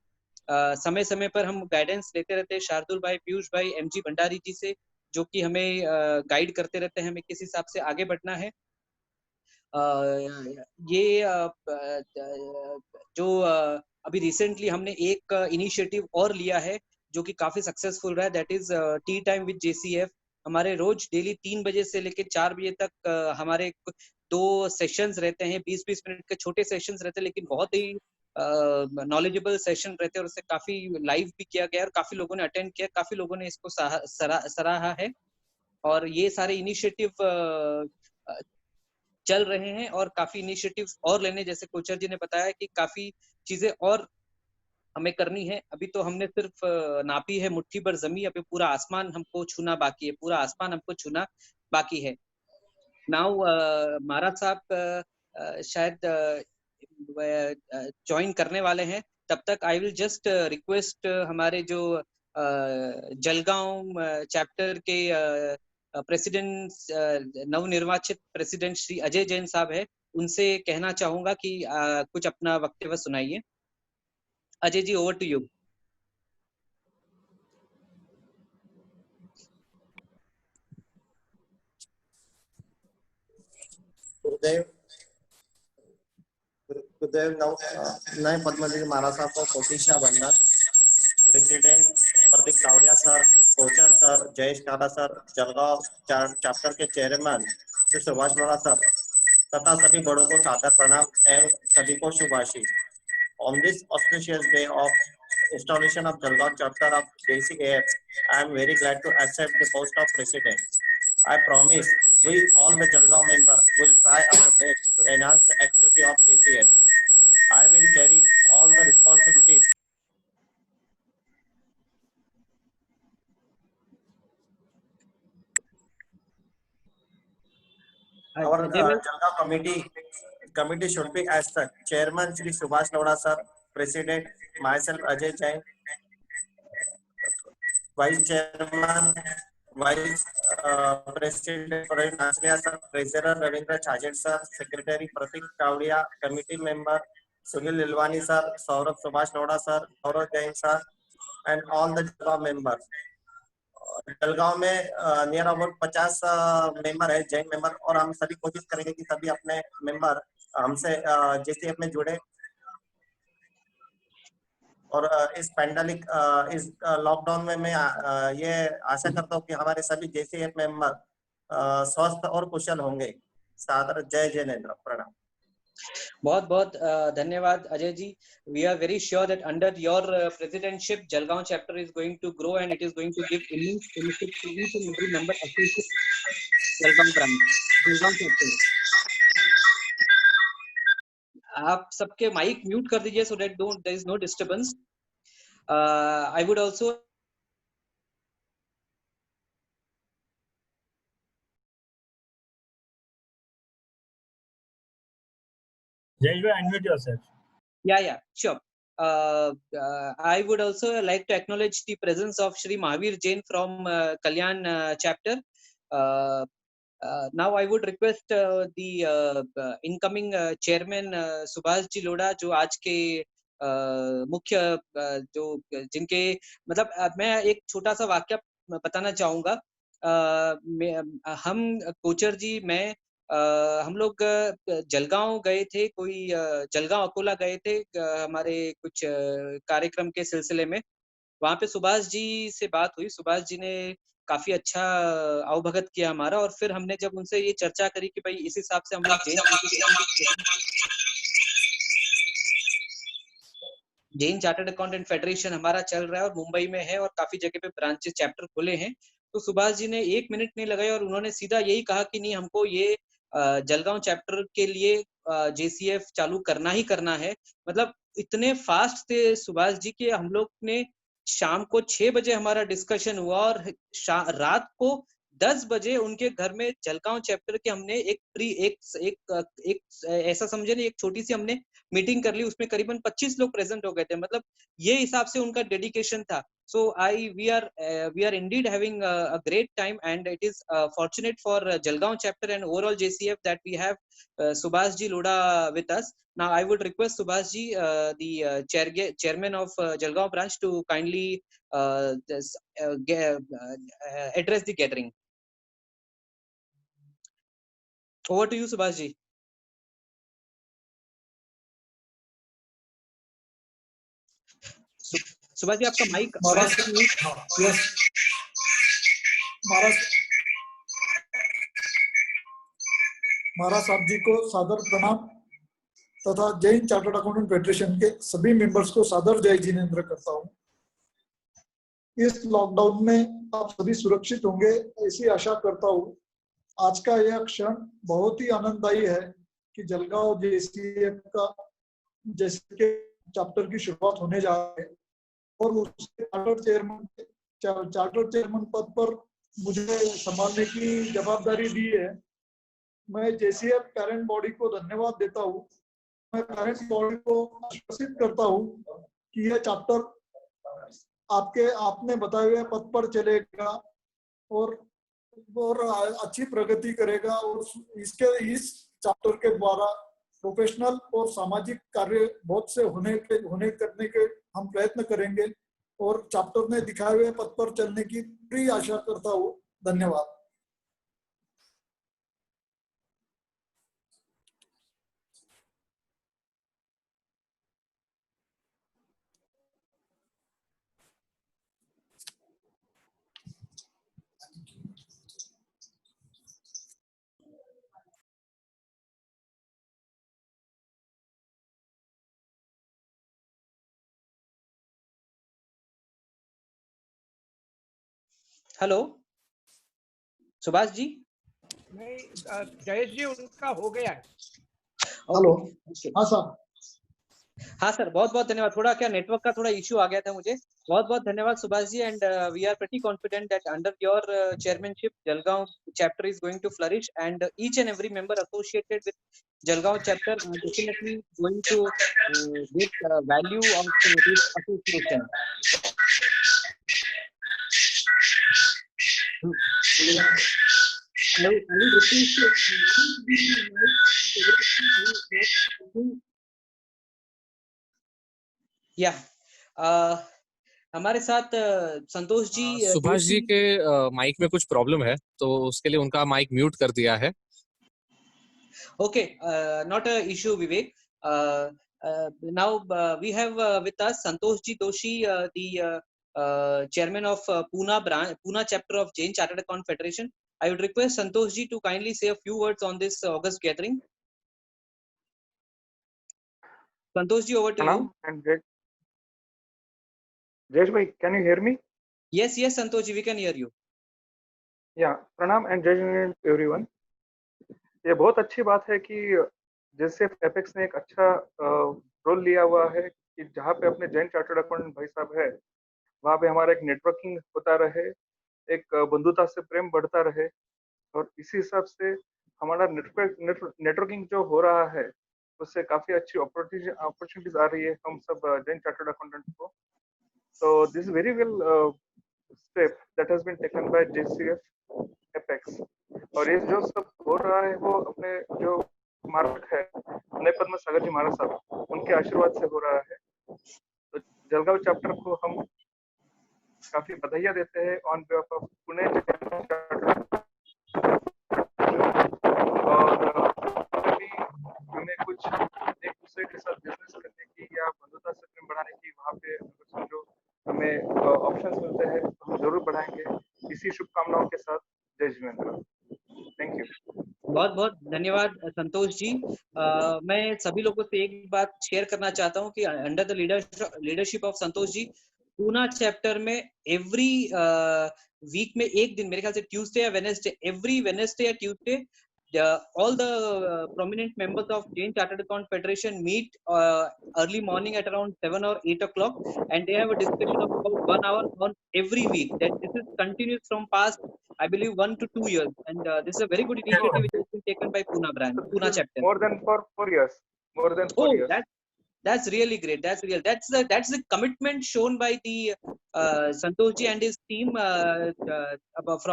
समय समय पर हम गाइडेंस लेते रहते हैं शार्दुल भाई, पीयूष भाई, एमजी भंडारी जी से, जो कि हमें गाइड करते रहते हैं हमें किस हिसाब से आगे बढ़ना है। ये जो अभी रिसेंटली हमने एक इनिशिएटिव और लिया है जो कि काफी सक्सेसफुल रहा है, that is tea time with JCF. हमारे रोज डेली 3 बजे से लेकर 4 बजे तक हमारे 2 सेशंस रहते हैं, 20-20 मिनट के छोटे सेशंस रहते हैं, लेकिन बहुत ही नॉलेजेबल सेशन रहते हैं, और उससे काफी लाइव भी किया गया और काफी लोगों ने अटेंड किया, काफी लोगों ने इसको सराहा है। और ये सारे इनिशिएटिव चल रहे हैं और काफी इनिशिएटिव्स और लेने, जैसे कोचर जी ने बताया कि काफी चीजें और हमें करनी है। अभी तो हमने सिर्फ नापी है मुट्ठी भर जमीन, अभी पूरा आसमान हमको छूना बाकी है, पूरा आसमान हमको छूना बाकी है। नाउ महाराज साहब शायद ज्वाइन करने वाले हैं, तब तक आई विल जस्ट रिक्वेस्ट हमारे जो जलगांव चैप्टर के प्रेसिडेंट, नवनिर्वाचित प्रेसिडेंट श्री अजय जैन साहब है, उनसे कहना चाहूंगा कि कुछ अपना वक्तव्य सुनाइए। Ajay ji, over to you. गुरुदेव नए पद्मश्री महाराज साहब को कोटिशा बंदन, president Pradeep कावड़िया sir, Kochhar sir, Jayesh काला सर, जलगांव चैप्टर के चेयरमैन श्री सुभाष लोढ़ा सर तथा सभी बड़ों को सादर प्रणाम एवं सभी को शुभाशीष। On this auspicious day of installation of Jalgaon chapter of JCAF, I am very glad to accept the post of president. I promise we all the Jalgaon members will try our best to enhance the activity of JCAF. I will carry all the responsibilities Our they will Jalgaon committee should be as such: Chairman Shri Subhash Lodha sir, President myself Ajay Jain, Vice Chairman, Vice President Praveen Asriya sir, Treasurer Ravindra Chhajer sir, Secretary Pratik Taudia, Committee Member Sunil Lilwani sir, Saurabh Subhash Lodha sir, Gaurav Jain sir, and all the Jalgaon members. Jalgaon में near about 50 member है, Jain member, और हम सभी कोशिश करेंगे कि सभी अपने मेंबर हमसे JCF में जुड़े और इस पैंडेमिक इस लॉकडाउन में मैं ये आशा करता हूँ कि हमारे सभी JCF मेंबर स्वस्थ और कुशल होंगे। सादर जय जैनेन्द्र, प्रणाम। बहुत बहुत धन्यवाद Ajay ji. We are very sure that under your presidency, Jalgaon chapter is going to grow and it is going to give immense benefit to each and every member associated Jalgaon branch, Jalgaon chapter. आप सबके mic mute कर दीजिए so that there is no disturbance. I would also Jayesh, unmute yourself. Yeah, sure. I would also like to acknowledge the presence of Shri Mahavir Jain from Kalyan chapter. Now I would request the incoming chairman Subhash ji Lodha, जो आज के मुख्य जो जिनके मतलब मैं एक छोटा सा वाक्य बताना चाहूंगा। हम कोचर जी, मैं हम लोग जलगांव गए थे, कोई जलगांव अकोला गए थे हमारे कुछ कार्यक्रम के सिलसिले में। वहां पे सुभाष जी से बात हुई। सुभाष जी ने काफी अच्छा अवभगत किया हमारा, और फिर हमने जब उनसे ये चर्चा करी कि भाई इस हिसाब से हम लोग जैन चार्टर्ड अकाउंटेंट फेडरेशन हमारा चल रहा है और मुंबई में है और काफी जगह पे ब्रांचेस चैप्टर खुले हैं, तो सुभाष जी ने 1 मिनट नहीं लगाए और उन्होंने सीधा यही कहा कि नहीं, हमको ये जलगांव चैप्टर के लिए JCF चालू करना ही करना है। मतलब इतने फास्ट थे सुभाष जी के हम लोग ने शाम को 6 बजे हमारा डिस्कशन हुआ और रात को 10 बजे उनके घर में जलगांव चैप्टर के हमने एक ऐसा समझे नहीं, एक छोटी सी हमने मीटिंग कर ली, उसमें करीबन 25 लोग प्रेजेंट हो गए थे। मतलब ये हिसाब से उनका डेडिकेशन था। So we are indeed having a great time, and it is fortunate for Jalgaon chapter and overall JCF that we have Subhash ji Lodha with us. Now I would request Subhash ji, the chairman of Jalgaon branch, to kindly address the gathering. Over to you, Subhash ji. Subhash ji, आपका mic महाराज साहब जी को सादर प्रणाम तथा Jain chartered accountant federation के सभी members को सादर जय जिनेंद्र करता हूं। इस लॉकडाउन में आप सभी सुरक्षित होंगे ऐसी आशा करता हूं। आज का यह क्षण बहुत ही आनंददायी है कि जलगांव JCF का जैसे के चैप्टर की शुरुआत होने जा रही है और उसके चार्टर चेयरमैन पद पर मुझे संभालने की जवाबदारी दी है। मैं JCF पेरेंट बॉडी को धन्यवाद देता हूँ। मैं पेरेंट बॉडी को आश्वसित करता हूँ कि यह चैप्टर आपने बताए हुए पद पर चलेगा और अच्छी प्रगति करेगा और इस चैप्टर के द्वारा प्रोफेशनल और सामाजिक कार्य बहुत से करने के हम प्रयत्न करेंगे और चैप्टर ने दिखाए हुए पद पर चलने की पूरी आशा करता हूँ। धन्यवाद। हेलो सुभाष जी। नहीं, जयेश जी उनका हो गया है। हेलो, हाँ साहब। हाँ सर, बहुत बहुत धन्यवाद। थोड़ा क्या नेटवर्क का थोड़ा इश्यू आ गया था मुझे। बहुत बहुत धन्यवाद Subhash ji, and we are pretty confident that under your chairmanship Jalgaon chapter is going to flourish, and each and every member associated with Jalgaon chapter are definitely going to get value of this association. I will request या हमारे साथ संतोष जी सुभाष जी के mic में कुछ problem है, तो उसके लिए उनका माइक म्यूट कर दिया है। Okay, not a issue Vivek. Now we have with us Santosh ji Doshi, the chairman of Pune chapter of Jain Chartered Account Federation. I would request Santosh ji to kindly say a few words on this August gathering. Santosh ji, over to you. And Jayesh bhai, can you hear me? Yes, yes, Santosh ji, we can hear you. Yeah, pranam and jai hind everyone. ये बहुत अच्छी बात है कि जैसे apex ने एक अच्छा रोल लिया हुआ है कि जहाँ पे अपने जैन चार्टर्ड अकाउंटेंट भाई साहब है, वहाँ पे हमारा एक नेटवर्किंग होता रहे, एक बंधुता से प्रेम बढ़ता रहे, और इसी हिसाब से हमारा नेटवर्किंग जो हो रहा है उससे काफी अच्छी अपॉर्चुनिटीज आ रही है हम सब जैन चार्टर्ड अकाउंटेंट को। तो this very well step that has been taken by JCF apex, और ये जो सब हो रहा है वो अपने जो मार्ग है नए पद्म सागर जी महाराज साहब उनके आशीर्वाद से हो रहा है। तो जलगांव चैप्टर को हम काफी बधाइयां देते हैं ऑन बिहाफ ऑफ पुणे और कभी हमें कुछ एक दूसरे के साथ बिजनेस करने की या बंधुता से प्रेम बढ़ाने की वहाँ पे समझो हमें ऑप्शंस मिलते हैं तो हम जरूर बढ़ाएंगे। इसी शुभकामनाओं के साथ जय जिनेंद्र। Thank you. बहुत बहुत धन्यवाद संतोष जी। मैं सभी लोगों से एक बात शेयर करना चाहता हूं कि under the leadership of Santosh ji, Poona chapter में एवरी वीक में एक दिन, मेरे ख्याल से ट्यूसडे या वेडनेसडे, एवरी वेडनेसडे या Tuesday, all the prominent members of Jain Chartered Account Federation meet early morning at around 7 or 8 o'clock, and they have a discussion of about 1 hour on every week. That this is continuous from past, I believe, 1 to 2 years, and this is a very good initiative which has been taken by Pune chapter. More than 4 years. More than 4 years. That's really great. That's real. That's the commitment shown by the Santosh ji and his team about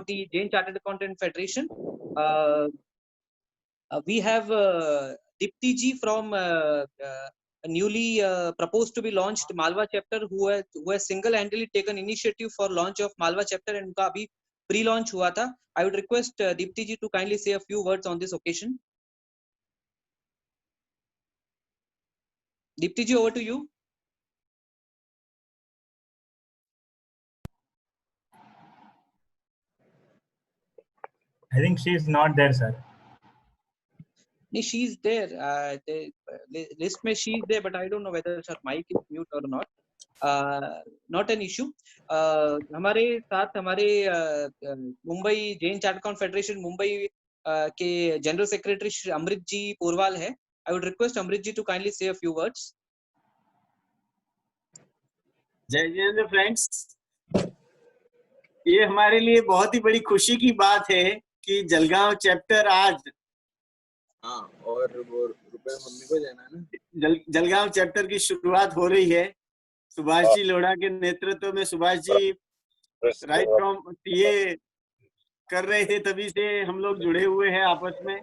the Jain Chartered Accountant Federation. We have Dipti ji from newly proposed to be launched Malwa chapter, who has single-handedly taken initiative for launch of Malwa chapter, and उनका अभी pre-launch हुआ था. I would request Dipti ji to kindly say a few words on this occasion. Dipti ji, over to you. I think she is not there, sir. No, she is there. The list में she is there, but I don't know whether her mic is mute or not. Not an issue. हमारे साथ हमारे Mumbai Jain chartered account federation Mumbai के general secretary Shri Amrit ji Porwal है. I would request Amrit ji to kindly say a few words. जय Jinendra friends, ये हमारे लिए बहुत ही बड़ी खुशी की बात है कि जलगांव चैप्टर आज और वो रुपए मम्मी को देना ना, जलगांव चैप्टर की शुरुआत हो रही है। सुभाष जी लोढ़ा के नेतृत्व में सुभाष जी राइट फ्रॉम ये कर रहे थे, तभी से हम लोग जुड़े हुए हैं आपस में।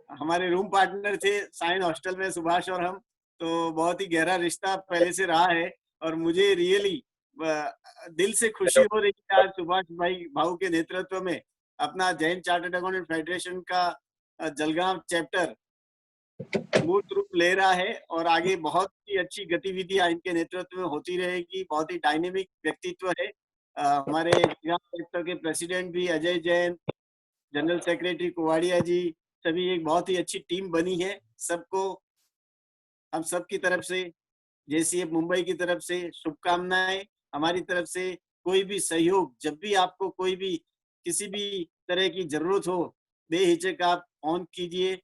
हमारे रूम पार्टनर थे साइन हॉस्टल में सुभाष और हम, तो बहुत ही गहरा रिश्ता पहले से रहा है और मुझे रियली दिल से खुशी हो रही है आज सुभाष भाऊ के नेतृत्व में अपना जैन चार्टर्ड अकाउंटेंट फेडरेशन का जलगांव चैप्टर मूर्त रूप ले रहा है और आगे बहुत ही अच्छी गतिविधियां इनके नेतृत्व में होती रहेगी। बहुत ही डायनेमिक व्यक्तित्व है। हमारे जलगांव चैप्टर के प्रेसिडेंट भी अजय जैन, जनरल सेक्रेटरी कुवाड़िया जी, सभी एक बहुत ही अच्छी टीम बनी है। सबको हम सब की तरफ से, JCF मुंबई की तरफ से शुभकामनाएं। हमारी तरफ से कोई भी सहयोग, जब भी आपको कोई भी किसी भी तरह की जरूरत हो, बेहिचक आप फोन कीजिए,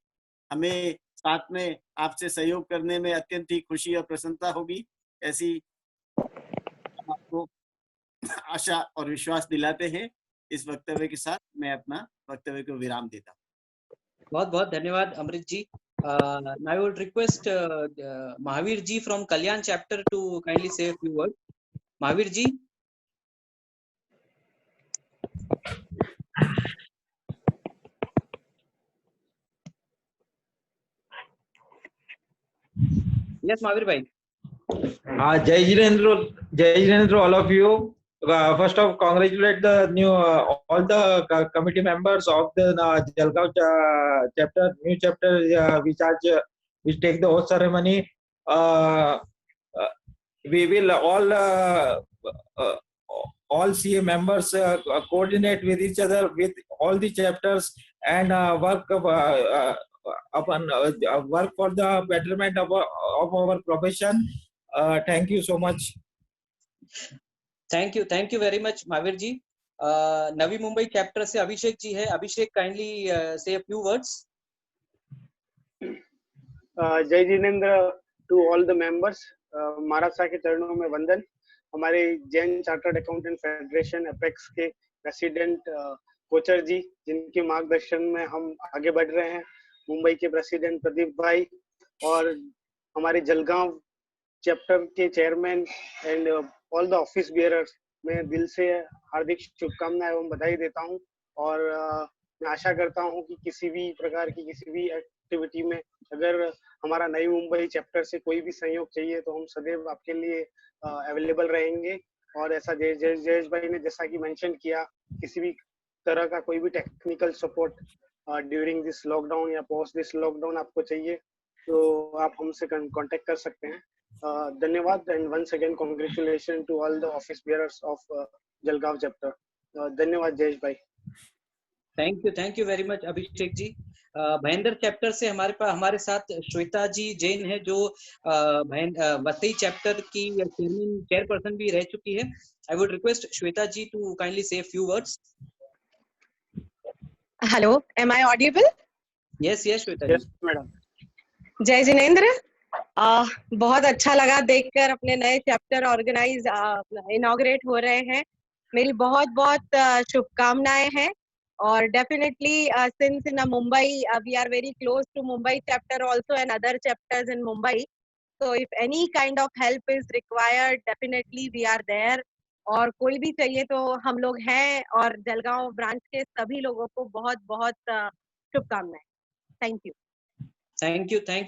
हमें साथ में आपसे सहयोग करने में अत्यंत ही खुशी और प्रसन्नता होगी, ऐसी आपको आशा और विश्वास दिलाते हैं। इस वक्तव्य के साथ मैं अपना वक्तव्य को विराम देता हूँ। बहुत बहुत धन्यवाद अमृत जी। I would request Mahavir ji from Kalyan chapter to kindly say a few words. Mahavir ji. Yes, Mahavir bhai. Jai Jinendra, all of you. First of all, congratulate the new all the committee members of the Jalgaon chapter, new chapter, which take the oath ceremony. We will all CA members coordinate with each other with all the chapters and work for the betterment of our profession. Thank you so much. Thank you very much, Mahavir ji. Navi Mumbai chapter से अभिषेक जी है. अभिषेक, kindly say a few words. जय जिनेंद्र to all the members. महाराज साहब के चरणों में वंदन. हमारे Jain chartered accountant federation apex के प्रेसिडेंट कोचर जी, जिनके मार्गदर्शन में हम आगे बढ़ रहे हैं, मुंबई के प्रेसिडेंट प्रदीप भाई और हमारे जलगांव चैप्टर के chairman and all the office bearers, मैं दिल से हार्दिक शुभकामनाएं एवं बधाई देता हूं. और मैं आशा करता हूं कि किसी भी प्रकार की किसी भी एक्टिविटी में अगर हमारा नई मुंबई चैप्टर से कोई भी सहयोग चाहिए तो हम सदैव आपके लिए अवेलेबल रहेंगे. और ऐसा जयेश भाई ने जैसा कि मेंशन किया, किसी भी तरह का कोई भी technical support during this lockdown या पोस्ट दिस लॉकडाउन आपको चाहिए तो आप हमसे कांटेक्ट कर सकते हैं. धन्यवाद and once again congratulation to all the office bearers of Jalgaon chapter. धन्यवाद Jayesh bhai. Thank you very much Abhishek ji. Bhayandar chapter से हमारे साथ श्वेता जी जैन है, जो वसई चैप्टर की चेयरपर्सन भी रह चुकी है. I would request Shweta ji to kindly say few words. Hello, am I audible? Yes Shweta ji. Madam. जय जिनेंद्र. बहुत अच्छा लगा देखकर अपने नए चैप्टर ऑर्गेनाइज इनॉग्रेट हो रहे हैं. मेरी बहुत बहुत शुभकामनाएं हैं. और definitely since in Mumbai we are very close to Mumbai chapter also and other chapters in Mumbai. So if any kind of help is required, definitely we are there. और कोई भी चाहिए तो हम लोग हैं. और जलगांव ब्रांच के सभी लोगों को बहुत बहुत शुभकामनाएं. Thank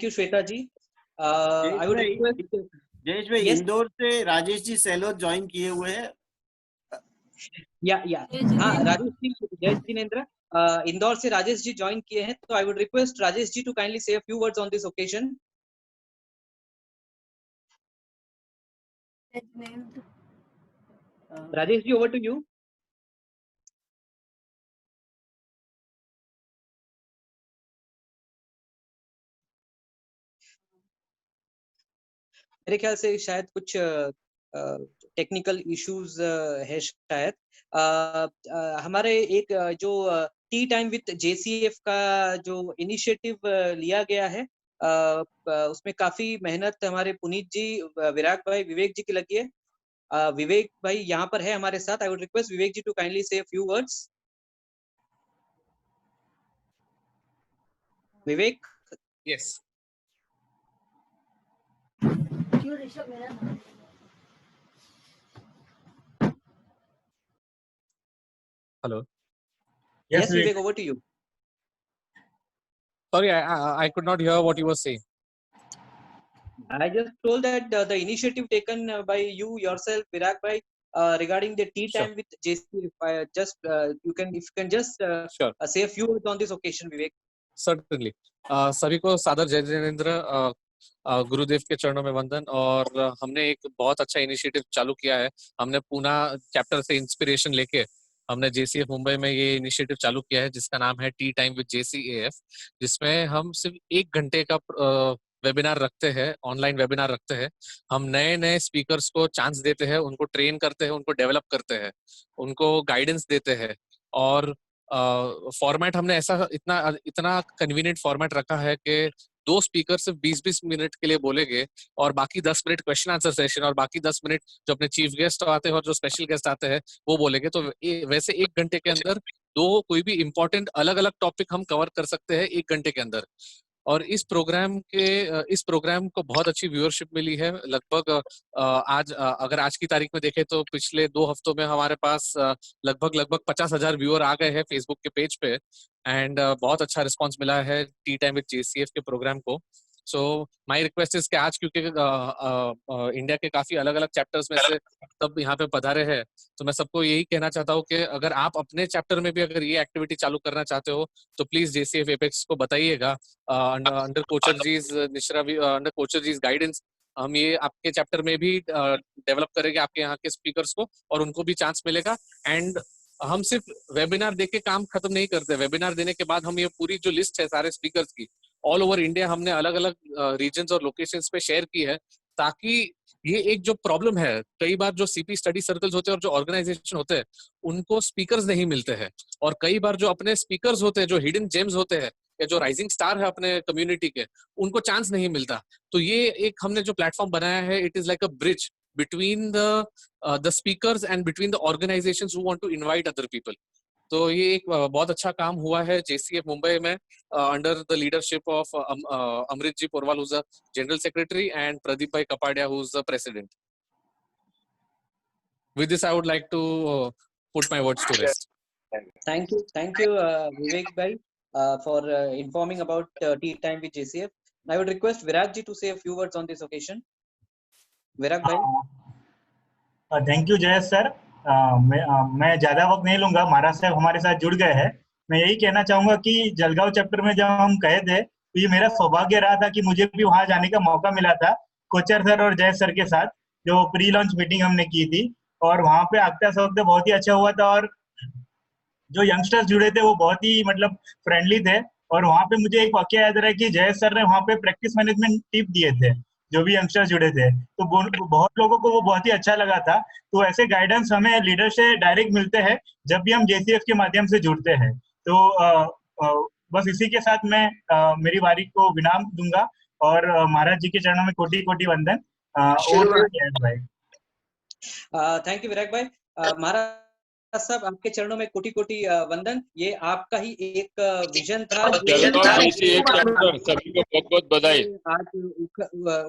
you Shweta ji. I would request Jayesh bhai, Indore से राजेश जी सेहलोत ज्वाइन किए हुए हैं. हाँ, राजेश जी, जय जिनेंद्र, इंदौर से राजेश जी ज्वाइन किए हैं. तो I would request Rajesh ji to kindly say a few words on this occasion. Rajesh ji, over to you. मेरे ख्याल से शायद कुछ टेक्निकल इश्यूज है शायद. हमारे एक जो टी टाइम विथ JCF का जो इनिशिएटिव लिया गया है, उसमें काफी मेहनत हमारे पुनीत जी, विराग भाई, विवेक जी की लगी है. विवेक भाई यहाँ पर है हमारे साथ. I would request Vivek ji to kindly say few words. Vivek. Yes. Hello. Yes, Vivek, over to you. Sorry, I could not hear what you were saying. I just told that the initiative taken by you yourself, Virag bhai, regarding the tea time with JCF, just if you can just say a few words on this occasion, Vivek. Certainly. सभी को सादर जय जिनेंद्र, गुरुदेव के चरणों में वंदन. और हमने एक बहुत अच्छा इनिशिएटिव चालू किया है. हमने पूना चैप्टर से इंस्पिरेशन लेके हमने JCF मुंबई में ये इनिशिएटिव चालू किया है, जिसका नाम है टी टाइम विद JCAF, जिसमें हम सिर्फ 1 घंटे का वेबिनार रखते हैं, ऑनलाइन वेबिनार रखते हैं. हम नए स्पीकर्स को चांस देते हैं, उनको ट्रेन करते हैं, उनको डेवलप करते हैं, उनको गाइडेंस देते हैं. और फॉर्मेट हमने ऐसा इतना कन्वीनियंट फॉर्मेट रखा है कि 2 स्पीकर सिर्फ 20-20 मिनट के लिए बोलेंगे और बाकी 10 मिनट क्वेश्चन आंसर सेशन और बाकी 10 मिनट जो अपने चीफ गेस्ट आते हैं और जो स्पेशल गेस्ट आते हैं वो बोलेंगे, तो वैसे 1 घंटे के अंदर कोई भी इंपॉर्टेंट अलग अलग टॉपिक हम कवर कर सकते हैं 1 घंटे के अंदर। और इस प्रोग्राम को बहुत अच्छी व्यूअरशिप मिली है। लगभग अगर आज की तारीख में देखें तो पिछले 2 हफ्तों में हमारे पास लगभग 50,000 व्यूअर आ गए हैं फेसबुक के पेज पे, एंड बहुत अच्छा रिस्पांस मिला है टी टाइम विद JCF के प्रोग्राम को। सो माय रिक्वेस्ट इज कि आज क्योंकि इंडिया के काफी अलग अलग चैप्टर्स में से सब यहाँ पे पधारे हैं, तो मैं सबको यही कहना चाहता हूँ कि अगर आप अपने चैप्टर में भी अगर ये एक्टिविटी चालू करना चाहते हो तो प्लीज JCF एपेक्स को बताइएगा। अंडर कोचर जी's गाइडेंस हम ये आपके चैप्टर में भी डेवलप करेंगे आपके यहाँ के स्पीकर्स को, और उनको भी चांस मिलेगा। एंड हम सिर्फ वेबिनार देके काम खत्म नहीं करते। वेबिनार देने के बाद हम ये पूरी जो लिस्ट है सारे स्पीकर्स की ऑल ओवर इंडिया हमने अलग अलग रीजन्स और लोकेशंस पे शेयर की है, ताकि ये एक जो प्रॉब्लम है, कई बार जो CP स्टडी सर्कल्स होते हैं और जो ऑर्गेनाइजेशन होते हैं उनको स्पीकर्स नहीं मिलते हैं, और कई बार जो अपने स्पीकर्स होते हैं, जो हिडन जेम्स होते हैं या जो राइजिंग स्टार है अपने कम्युनिटी के, उनको चांस नहीं मिलता। तो ये एक हमने जो प्लेटफॉर्म बनाया है, it is like a bridge between the speakers and between the organizations who want to invite other people. तो ये एक बहुत अच्छा काम हुआ है JCF मुंबई में under the leadership of Amrit ji Porwal, who's the general secretary, and Pradeep Bhai Kapadia, who's the president. With this, I would like to put my words to rest. Thank you, Vivek Bhai, for informing about Tea Time with JCF. I would request Viraj ji to say a few words on this occasion. Viraj Bhai. Thank you Jayesh sir. मैं ज्यादा वक्त नहीं लूंगा, महाराज साहब हमारे साथ जुड़ गए हैं। मैं यही कहना चाहूंगा कि जलगांव चैप्टर में जब हम गए थे तो ये मेरा सौभाग्य रहा था कि मुझे भी वहां जाने का मौका मिला था कोचर सर और जयेश सर के साथ, जो प्री लॉन्च मीटिंग हमने की थी, और वहां पे आगता वक्त बहुत ही अच्छा हुआ था। और जो यंगस्टर्स जुड़े थे वो बहुत ही मतलब फ्रेंडली थे। और वहां पे मुझे एक वाक्य याद रहा है कि जयेश सर ने वहां पे प्रैक्टिस मैनेजमेंट टिप दिए थे जो भी यंगस्टर्स जुड़े थे, तो बहुत लोगों को वो बहुत ही अच्छा लगा था। तो ऐसे गाइडेंस हमें लीडर से डायरेक्ट मिलते हैं जब भी हम JCF के माध्यम से जुड़ते हैं। तो बस इसी के साथ मैं मेरी वारी को विराम दूंगा और महाराज जी के चरणों में कोटि कोटि वंदन। थैंक यू विराग भाई। महाराज साहब आपके चरणों में कोटि कोटि वंदन। ये आपका ही एक विजन था, सभी को बहुत बहुत बधाई। आज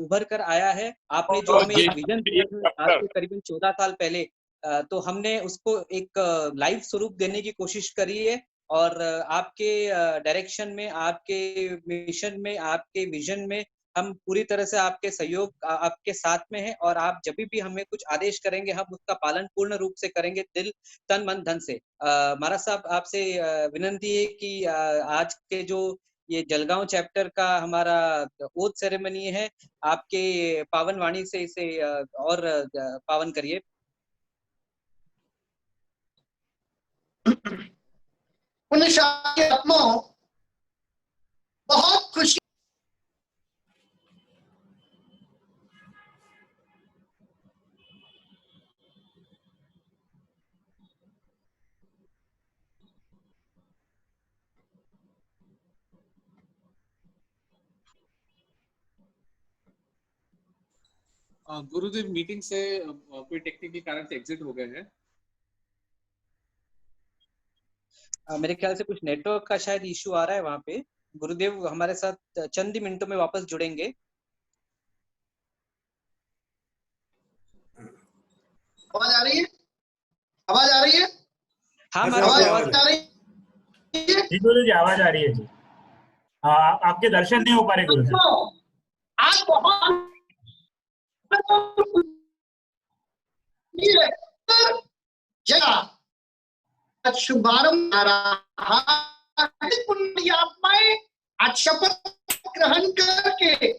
उभर कर आया है। आपने जो हमें एक विजन दिया था आज से करीबन 14 साल पहले, तो हमने उसको एक लाइव स्वरूप देने की कोशिश करी है, और आपके डायरेक्शन में, आपके मिशन में, आपके विजन में हम पूरी तरह से आपके सहयोग आपके साथ में है, और आप जब भी हमें कुछ आदेश करेंगे हम उसका पालन पूर्ण रूप से करेंगे, दिल तन मन धन से। महाराज साहब आपसे विनती है कि आज के जो ये जलगांव चैप्टर का हमारा ओथ सेरेमनी है, आपके पावन वाणी से इसे और पावन करिए। पुण्यशाली आत्माओं, बहुत खुशी गुरुदेव मीटिंग से कोई टेक्निकल कारण से एग्जिट हो गए हैं। मेरे ख्याल से कुछ नेटवर्क का शायद इशू आ रहा है वहां पे। गुरुदेव हमारे साथ चंद ही मिनटों में वापस जुड़ेंगे। आवाज आ रही है? आवाज आ रही है? हाँ, आवाज आ रही है जी गुरु जी, आवाज आ रही है जी। आपके दर्शन नहीं हो पा रहे गुरु जी। आज बहुत शुभारंभ पुण्यात्माएं आज शपथ ग्रहण करके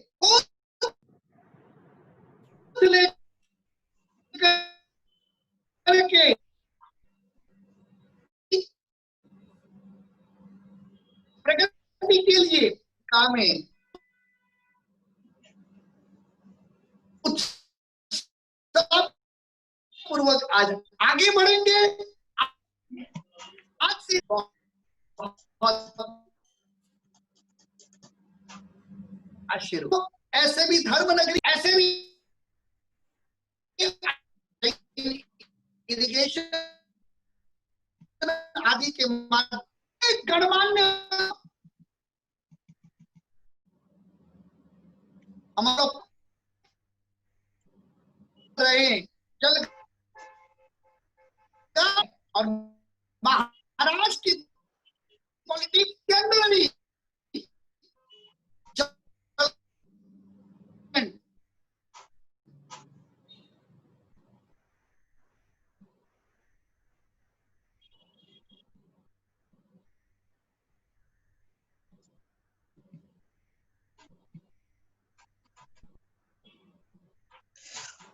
प्रगति के लिए काम है पूर्वक आज आगे बढ़ेंगे। आज से बहुत आशीर्वाद। ऐसे भी धर्म नगरी, ऐसे भी इरिगेशन आदि के माध्यम गणमान्य हमारा रहे चल और महाराष्ट्र की पॉलिटिक्स के अंदर भी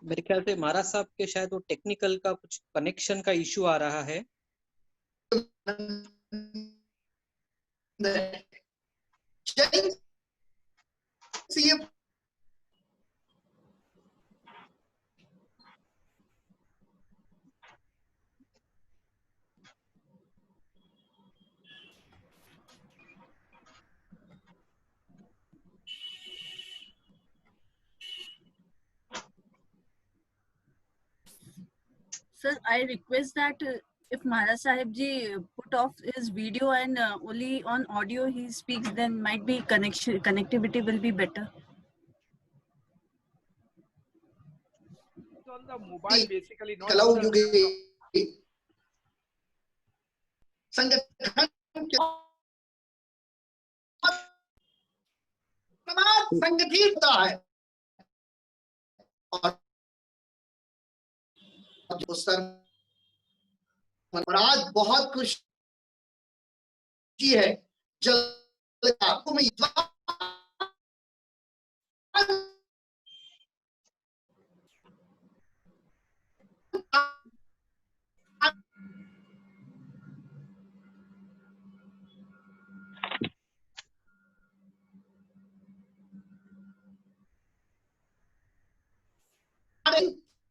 मेरे ख्याल से महाराज साहब के शायद वो टेक्निकल का कुछ कनेक्शन का इशू आ रहा है। Sir, I request that if Maharaj Sahib ji put off his video and only on audio he speaks, then might be connectivity will be better. It's on the mobile basically, not कलौ on the युगे संगठन संगठित होता है और जो sir आज बहुत खुशी है जल आपको में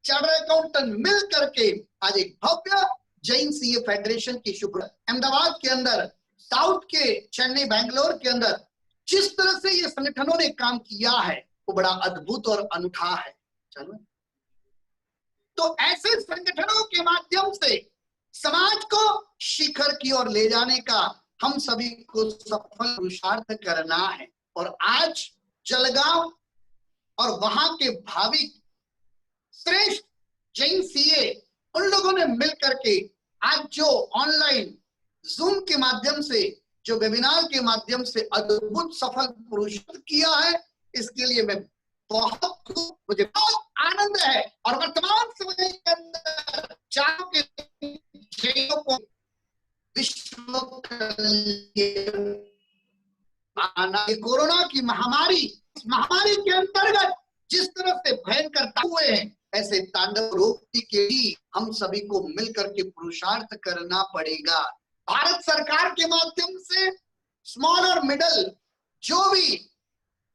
चार्टर्ड अकाउंटेंट मिल करके आज एक भव्य जैन सीए फेडरेशन की शुभ अहमदाबाद के अंदर, साउथ के चेन्नई, बैंगलोर के अंदर जिस तरह से ये संगठनों ने काम किया है वो बड़ा अद्भुत और अनूठा है। चलो, तो ऐसे संगठनों के माध्यम से समाज को शिखर की ओर ले जाने का हम सभी को सफल पुरुषार्थ करना है। और आज जलगांव और वहां के भावी श्रेष्ठ जैन सीए उन लोगों ने मिलकर के आज जो ऑनलाइन जूम के माध्यम से, जो वेबिनार के माध्यम से अद्भुत सफल पुरुषार्थ किया है, इसके लिए मैं मुझे बहुत आनंद है। और वर्तमान समय के अंदर चारों के जैनों को विश्व आना, कोरोना की महामारी, इस महामारी के अंतर्गत जिस तरह से भयंकर हुए हैं, ऐसे तांडव रोकने के लिए हम सभी को मिलकर के पुरुषार्थ करना पड़ेगा। भारत सरकार के माध्यम से स्मॉल और मिडल जो भी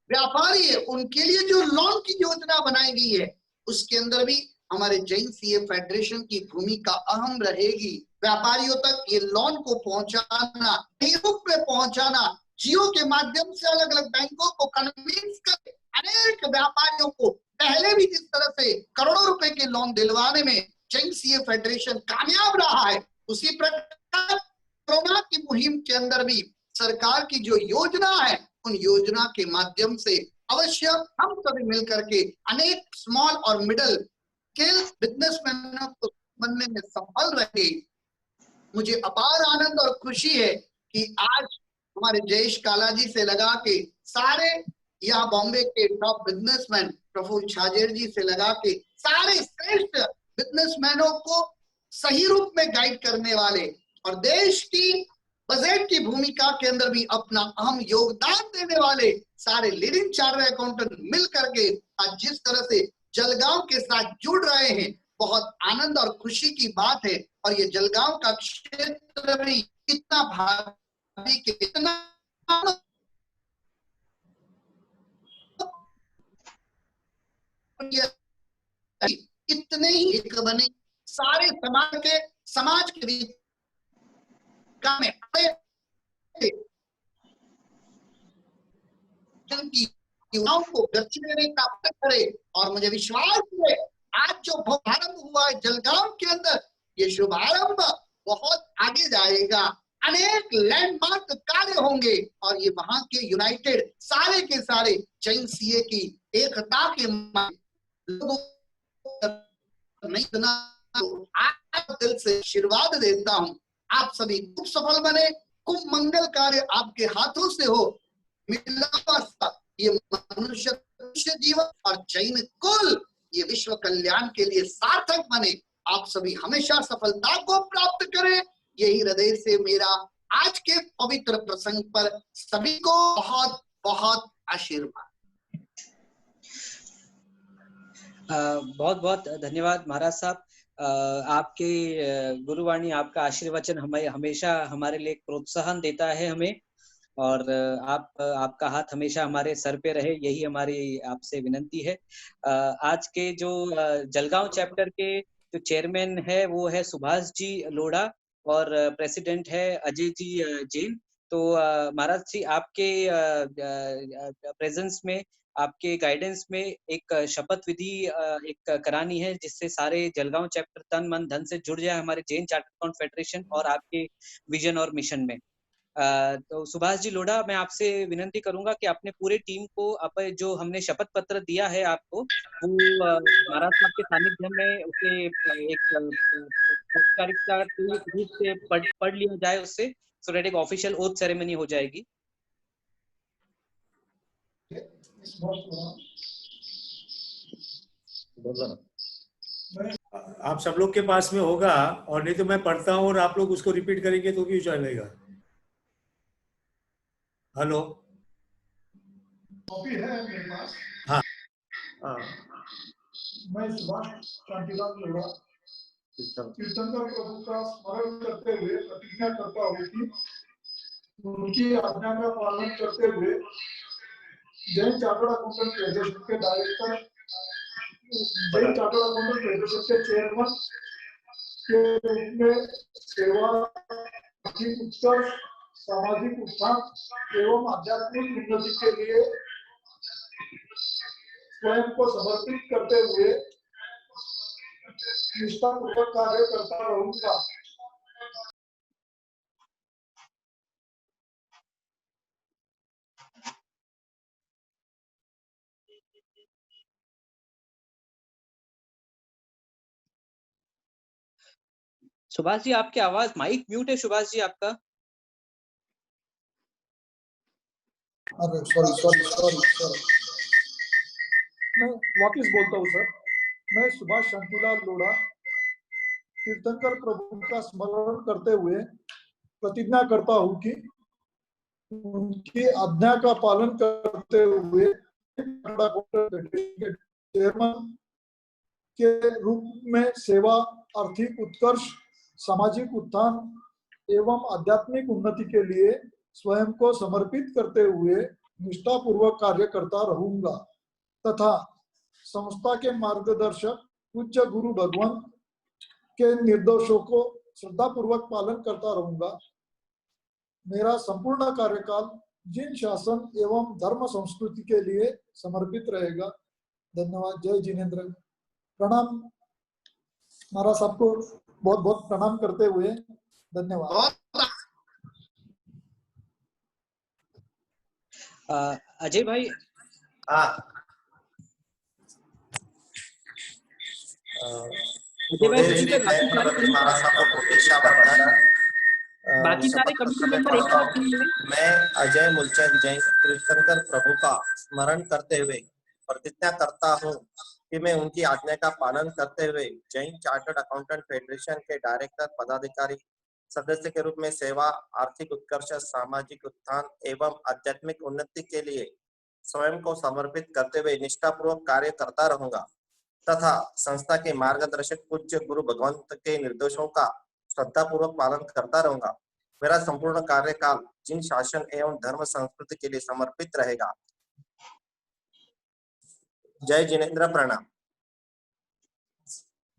व्यापारी है उनके लिए जो लोन की योजना बनाई गई है, उसके अंदर भी हमारे जैन सीए फेडरेशन की भूमिका अहम रहेगी। व्यापारियों तक ये लोन को पहुंचाना, रूप में पहुंचाना, जियो के माध्यम से अलग अलग बैंकों को कन्विंस कर अनेक व्यापारियों को पहले भी जिस तरह से करोड़ों रुपए के लोन दिलवाने में जैन सीए फेडरेशन कामयाब रहा है, उसी प्रकार कोरोना की मुहिम के अंदर भी सरकार की जो योजना है, उन योजना के माध्यम से अवश्य हम सभी मिलकर के अनेक स्मॉल और मिडिल स्केल बिजनेसमैनों को बनने में सफल रहे। मुझे अपार आनंद और खुशी है कि आज हमारे जयेश काला जी से लगा के सारे यहाँ बॉम्बे के टॉप बिजनेसमैन प्रफुल्ल छाजेर जी से लगा के सारे श्रेष्ठ बिजनेसमैनों को सही रूप में गाइड करने वाले और देश की बजट की भूमिका के अंदर भी अपना अहम योगदान देने वाले सारे लीडिंग चार्टर्ड अकाउंटेंट मिल करके आज जिस तरह से जलगांव के साथ जुड़ रहे हैं, बहुत आनंद और खुशी की बात है। और ये जलगांव का क्षेत्र भी इतना भारी के इतना इतने ही एक बने सारे समाज के बीच की युवाओं को गति देने का प्रयत्न करे। और मुझे विश्वास है आज जो शुभारंभ हुआ है जलगांव के अंदर, ये शुभारंभ बहुत आगे जाएगा, अनेक लैंडमार्क कार्य होंगे और ये वहां के यूनाइटेड सारे के सारे जैन सीए की एकता के लोगों नहीं सुना तो आज दिल से आशीर्वाद देता हूं। आप सभी खूब सफल बने, खूब मंगल कार्य आपके हाथों से हो। ये मनुष्य जीवन और जैन कुल ये विश्व कल्याण के लिए सार्थक बने। आप सभी हमेशा सफलता को प्राप्त करें, यही हृदय से मेरा आज के पवित्र प्रसंग पर सभी को बहुत बहुत आशीर्वाद। बहुत बहुत धन्यवाद महाराज साहब। आपके गुरुवाणी, आपका आशीर्वचन हमें हमेशा हमारे लिए प्रोत्साहन देता है हमें, और आपका हाथ हमेशा हमारे सर पे रहे, यही हमारी आपसे विनंती है। आज के जो जलगांव चैप्टर के जो चेयरमैन है वो है सुभाष जी लोढ़ा और प्रेसिडेंट है अजय जी जैन। तो महाराज जी आपके प्रेजेंस में, आपके गाइडेंस में एक शपथ विधि एक करानी है जिससे सारे जलगांव चैप्टर तन मन धन से जुड़ जाए हमारे जैन चार्टर्ड अकाउंट फेडरेशन और आपके विजन और मिशन में। तो सुभाष जी लोढ़ा, मैं आपसे विनंती करूंगा कि अपने पूरे टीम को आप जो हमने शपथ पत्र दिया है आपको, वो महाराज साहब के सानिध्य में उसे एक औपचारिकता रूप से पढ़ लिया जाए उससे, सो दैट एक ऑफिशियल ओथ सेरेमनी हो जाएगी। आप सब लोग के पास में होगा, और नहीं तो मैं पढ़ता हूँ और आप लोग उसको रिपीट करेंगे तो भी चलेगा। हेलो, कॉपी है मेरे पास। हाँ, मैं सुभाष शांतिलाल लोढ़ा तीर्थंकर प्रभु का स्मरण करते हुए प्रतिज्ञा करता हूँ कि उनकी आज्ञा का पालन करते हुए जैन चार्टर्ड अकाउंटेंट फेडरेशन के director, Jain chartered accountant federation के चेयरमैन के रूप में सेवा, उत्कर्ष, सामाजिक उत्थान एवं आध्यात्मिक उन्नति के लिए स्वयं को समर्पित करते हुए निष्ठापूर्वक कार्य करता रहूंगा। सुभाष जी आपकी आवाज, माइक म्यूट है सुभाष जी आपका। अरे सॉरी मैं वापिस बोलता हूँ सर। मैं सुभाष शांतिलाल लोढ़ा तीर्थंकर प्रभु का स्मरण करते हुए प्रतिज्ञा करता हूँ कि उनकी आज्ञा का पालन करते हुए चेयरमैन के रूप में सेवा, आर्थिक उत्कर्ष, सामाजिक उत्थान एवं आध्यात्मिक उन्नति के लिए स्वयं को समर्पित करते हुए निष्ठापूर्वक कार्य करता रहूंगा तथा संस्था के मार्गदर्शक पूज्य गुरु भगवान के निर्देशों को श्रद्धापूर्वक पालन करता रहूंगा। मेरा संपूर्ण कार्यकाल जिन शासन एवं धर्म संस्कृति के लिए समर्पित रहेगा। धन्यवाद। जय जिनेंद्र। प्रणाम। महाराज साहब को बहुत बहुत प्रणाम करते हुए धन्यवाद। अजय भाई, बाकी सारे कमिटी मेंबर एक साथ मैं अजय मूलचंद जैन तीर्थंकर प्रभु का स्मरण करते हुए प्रतिज्ञा करता हूँ कि मैं उनकी आज्ञा का पालन करते हुए जैन चार्टर्ड अकाउंटेंट फेडरेशन के डायरेक्टर, पदाधिकारी, सदस्य के रूप में सेवा, आर्थिक उत्कर्ष, सामाजिक उत्थान एवं आध्यात्मिक उन्नति के लिए स्वयं को समर्पित करते हुए निष्ठापूर्वक कार्य करता रहूंगा तथा संस्था के मार्गदर्शक पूज्य गुरु भगवंत के निर्देशों का श्रद्धापूर्वक पालन करता रहूंगा। मेरा संपूर्ण कार्यकाल जिन शासन एवं धर्म संस्कृति के लिए समर्पित रहेगा। जय जिनेंद्र। प्रणाम।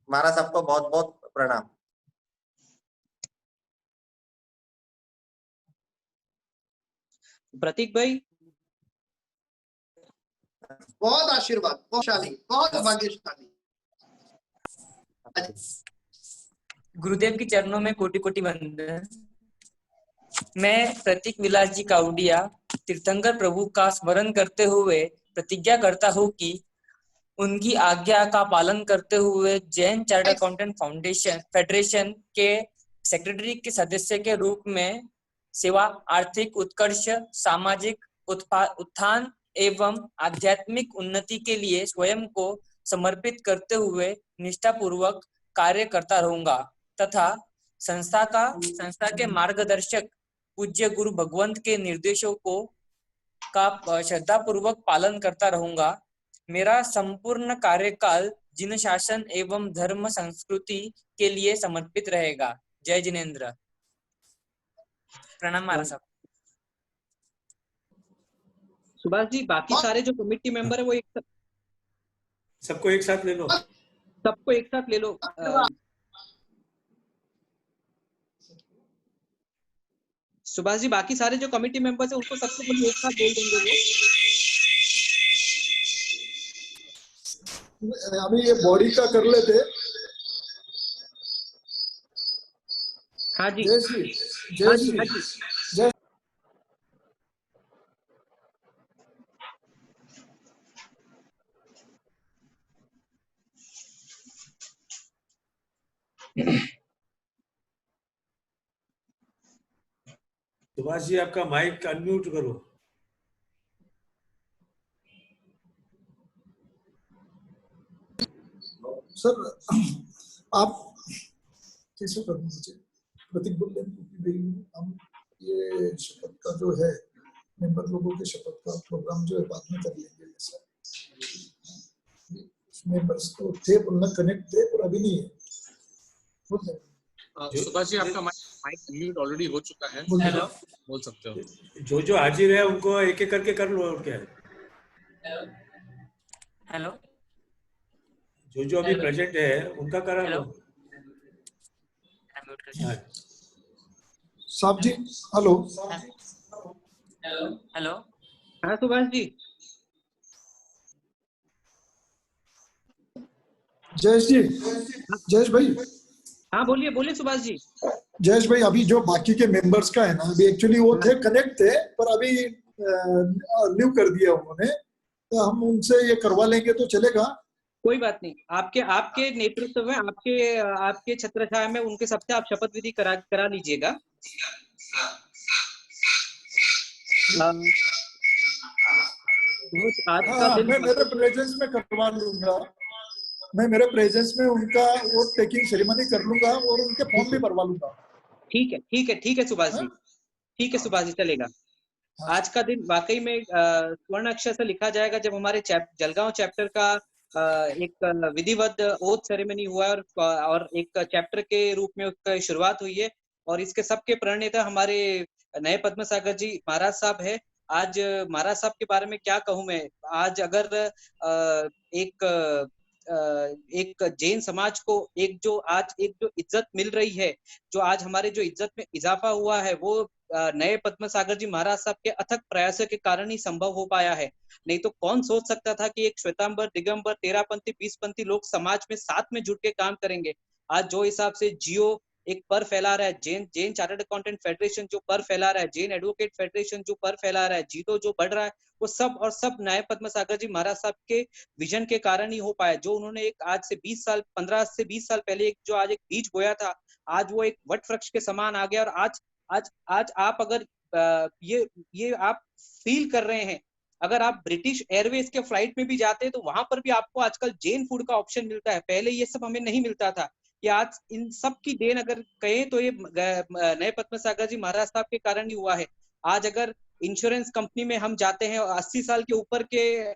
महाराज सबको बहुत बहुत प्रणाम। प्रतीक भाई, बहुत आशीर्वाद, बहुत शाली, बहुत भाग्यशाली। गुरुदेव के चरणों में कोटि कोटि वंदन। मैं प्रतीक विलास जी काउडिया तीर्थंकर प्रभु का स्मरण करते हुए प्रतिज्ञा करता हूँ कि उनकी आज्ञा का पालन करते हुए Jain chartered accountant foundation federation के सेक्रेटरी के सदस्य के रूप में सेवा, आर्थिक उत्कर्ष, सामाजिक उत्थान एवं आध्यात्मिक उन्नति के लिए स्वयं को समर्पित करते हुए निष्ठापूर्वक कार्य करता रहूंगा तथा संस्था के मार्गदर्शक पूज्य गुरु भगवंत के निर्देशों का श्रद्धापूर्वक पालन करता रहूंगा। मेरा संपूर्ण कार्यकाल जिन शासन एवं धर्म संस्कृति के लिए समर्पित रहेगा। जय जिनेंद्र। प्रणाम महाराज साहब। सुभाष जी, बाकी सारे जो कमेटी मेंबर है वो एक सबको एक साथ ले लो, सबको एक साथ ले लो। सुभाष जी, बाकी सारे जो कमेटी मेंबर्स है उनको सबको एक साथ बोल देंगे। अभी ये बॉडी का कर लेते। हाँ जी, जय श्री, जय श्री, जय। सुभाष जी, आपका माइक अनम्यूट करो। सर, आप कैसे कर मुझे प्रतीक बोल हम ये शपथ का जो है मेंबर लोगों के शपथ का प्रोग्राम जो है बाद में कर लेंगे सर। मेंबर्स को थे बोलना कनेक्ट थे पर अभी नहीं है। सुभाष जी, आपका माइक म्यूट ऑलरेडी हो चुका है। हेलो, बोल सकते हो। जो हाजिर है उनको एक एक करके कर लो। और क्या है, हेलो, जो अभी प्रेजेंट है उनका करा लो। साहब जी, हेलो। हेलो, हाँ सुभाष जी। जयेश जी, जयेश भाई। हाँ बोलिए बोलिए सुभाष जी। जयेश भाई, अभी जो बाकी के मेंबर्स का है ना, अभी एक्चुअली वो थे कनेक्ट थे पर अभी लीव कर दिया उन्होंने, तो हम उनसे ये करवा लेंगे तो चलेगा। कोई बात नहीं, आपके नेतृत्व में, आपके छत्रछाया में उनके सबसे आप शपथ विधि करा लीजिएगा। आज का दिन मैं मेरे प्रेजेंस में करवा लूंगा। मैं मेरे प्रेजेंस में उनका वो टेकिंग सेरेमनी कर लूंगा और उनके फॉर्म भी भरवा लूंगा। ठीक है, ठीक है, ठीक है सुभाष जी, ठीक है सुभाष जी, चलेगा। आज का दिन वाकई में स्वर्ण अक्षर से लिखा जाएगा जब हमारे जलगांव चैप्टर का एक विधिवत ओथ सेरेमनी हुआ है और एक चैप्टर के रूप में उसका शुरुआत हुई है। और इसके सबके प्रणेता हमारे नए पद्म सागर जी महाराज साहब है। आज महाराज साहब के बारे में क्या कहूं मैं। आज अगर एक जैन समाज को एक जो इज्जत मिल रही है, जो आज हमारे जो इज्जत में इजाफा हुआ है, वो नए पद्म सागर जी महाराज साहब के अथक प्रयासों के कारण ही संभव हो पाया है। नहीं तो कौन सोच सकता था कि एक श्वेतांबर, दिगंबर, 13पंथी, 20पंथी लोग समाज में साथ में जुट के काम करेंगे। आज जो हिसाब से जियो एक पर फैला रहा है, जैन चार्टर्ड अकाउंटेंट फेडरेशन जो पर फैला रहा है, जैन एडवोकेट फेडरेशन जो पर फैला रहा है, जीतो जो बढ़ रहा है, वो सब और सब नए पद्म सागर जी महाराज साहब के विजन के कारण ही हो पाया। जो उन्होंने एक आज से 20 साल 15 से 20 साल पहले एक एक बीज बोया था, आज वो एक वट वृक्ष के समान आ गया। और आज आप अगर ये आप फील कर रहे हैं, अगर आप ब्रिटिश एयरवेज के फ्लाइट में भी जाते हैं तो वहां पर भी आपको आजकल जैन फूड का ऑप्शन मिलता है। पहले ये सब हमें नहीं मिलता था। कि आज इन सब की देन अगर कहें तो ये नए पद्म सागर जी महाराज साहब के कारण ही हुआ है। आज अगर इंश्योरेंस कंपनी में हम जाते हैं और 80 साल के ऊपर के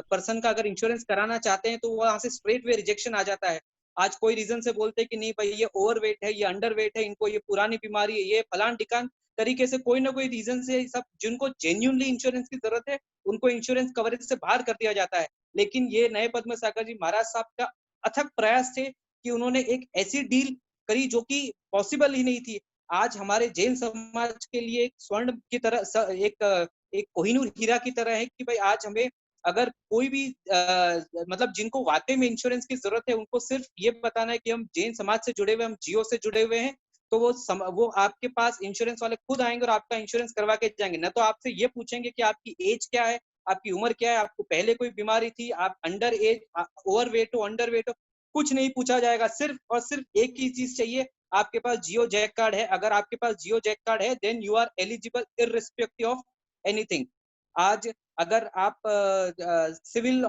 पर्सन का अगर इंश्योरेंस कराना चाहते हैं तो वहां से स्ट्रेट वे रिजेक्शन आ जाता है। आज कोई रीजन से बोलते हैं कि नहीं भाई ये ओवरवेट है, ये अंडरवेट है, इनको ये पुरानी बीमारी है, ये फलान ढिकान तरीके से कोई ना कोई रीजन से सब जिनको जेन्युइनली इंश्योरेंस की जरूरत है उनको इंश्योरेंस कवरेज से बाहर कर दिया जाता है। लेकिन ये नए पद्म सागर जी महाराज साहब का अथक प्रयास थे कि उन्होंने एक ऐसी डील करी जो कि पॉसिबल ही नहीं थी। आज हमारे जैन समाज के लिए एक स्वर्ण की तरह एक कोहिनूर हीरा की तरह है कि भाई आज हमें अगर कोई भी मतलब जिनको वाकई में इंश्योरेंस की जरूरत है उनको सिर्फ ये बताना है कि हम जैन समाज से जुड़े हुए, हम जियो से जुड़े हुए हैं, तो वो आपके पास इंश्योरेंस वाले खुद आएंगे और आपका इंश्योरेंस करवा के जाएंगे। न तो आपसे ये पूछेंगे कि आपकी एज क्या है, आपकी उम्र क्या है, आपको पहले कोई बीमारी थी, आप अंडर एज, ओवरवेट हो, अंडर वेट हो, कुछ नहीं पूछा जाएगा। सिर्फ और सिर्फ एक ही चीज चाहिए, आपके पास जियो जैक कार्ड है। अगर आपके पास जियो जैक कार्ड है then you are eligible irrespective of anything. आज अगर आप सिविल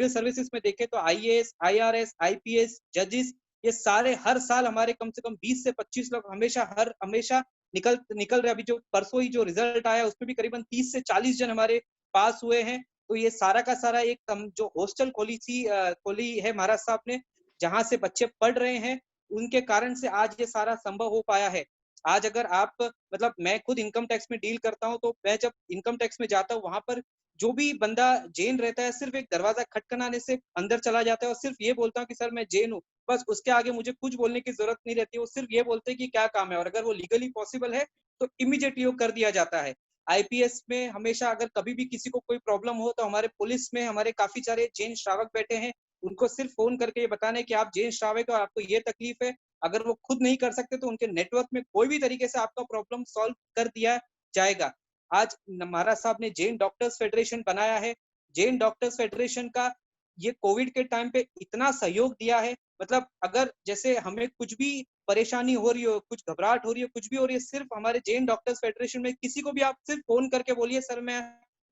सर्विसेज में देखें तो आईएएस, आईआरएस, आईपीएस, जजेस, ये सारे हर साल हमारे कम से कम 20 से 25 लोग हमेशा निकल रहे। अभी जो परसों ही जो रिजल्ट आया उसमें भी करीबन 30 से 40 जन हमारे पास हुए हैं। तो ये सारा का सारा एक जो हॉस्टल खोली है महाराज साहब ने, जहां से बच्चे पढ़ रहे हैं, उनके कारण से आज ये सारा संभव हो पाया है। आज अगर आप मतलब मैं खुद इनकम टैक्स में डील करता हूं, तो मैं जब इनकम टैक्स में जाता हूं वहां पर जो भी बंदा जैन रहता है सिर्फ एक दरवाजा खटखनाने से अंदर चला जाता है और सिर्फ ये बोलता हूँ कि सर मैं जैन हूँ, बस उसके आगे मुझे कुछ बोलने की जरूरत नहीं रहती। वो सिर्फ ये बोलते हैं कि क्या काम है, और अगर वो लीगली पॉसिबल है तो इमीडिएटली वो कर दिया जाता है। आईपीएस में हमेशा अगर कभी भी किसी को कोई प्रॉब्लम हो तो हमारे पुलिस में हमारे काफी सारे जैन श्रावक बैठे हैं, उनको सिर्फ फोन करके ये बताना है कि आप जैन श्रावक हो और आपको ये तकलीफ है। अगर वो खुद नहीं कर सकते तो उनके नेटवर्क में कोई भी तरीके से आपका प्रॉब्लम सॉल्व कर दिया जाएगा। आज महाराज साहब ने जैन डॉक्टर्स फेडरेशन बनाया है। जैन डॉक्टर्स फेडरेशन का ये कोविड के टाइम पे इतना सहयोग दिया है, मतलब अगर जैसे हमें कुछ भी परेशानी हो रही हो, कुछ घबराहट हो रही है, कुछ भी हो रही है, सिर्फ हमारे जैन डॉक्टर्स फेडरेशन में किसी को भी आप सिर्फ फोन करके बोलिए सर मैं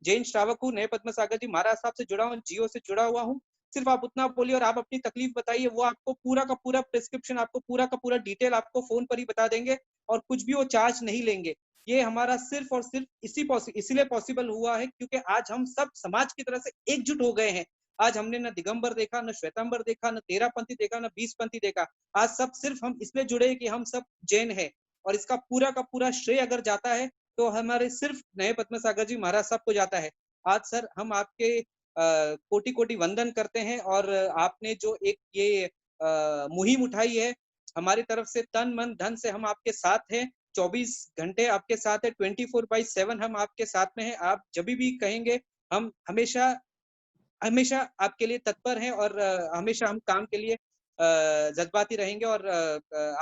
जैन श्रावक हूँ, नए पद्म सागर जी महाराज साहब से जुड़ा हूँ, जियो से जुड़ा हुआ हूँ, सिर्फ आप उतना बोलिए और आप अपनी तकलीफ बताइए, वो आपको पूरा का पूरा प्रिस्क्रिप्शन, आपको पूरा का पूरा डिटेल आपको फोन पर ही बता देंगे और कुछ भी वो चार्ज नहीं लेंगे। ये हमारा सिर्फ और सिर्फ इसीलिए पॉसिबल हुआ है क्योंकि आज हम सब समाज की तरह से एकजुट हो गए हैं। आज हमने न दिगंबर देखा, न श्वेतांबर देखा, न तेरहपंथी देखा, न 20पंथी देखा। आज सब सिर्फ हम इसलिए जुड़े कि हम सब जैन हैं, और इसका पूरा का पूरा श्रेय अगर जाता है तो हमारे सिर्फ नए पद्म सागर जी महाराज साहब को जाता है। आज सर हम आपके कोटि कोटि वंदन करते हैं, और आपने जो एक ये मुहिम उठाई है, हमारी तरफ से तन मन धन से हम आपके साथ हैं, 24 घंटे आपके साथ है, 24/7 हम आपके साथ में हैं। आप जब भी कहेंगे हम हमेशा आपके लिए तत्पर हैं, और हमेशा हम काम के लिए जज्बाती रहेंगे, और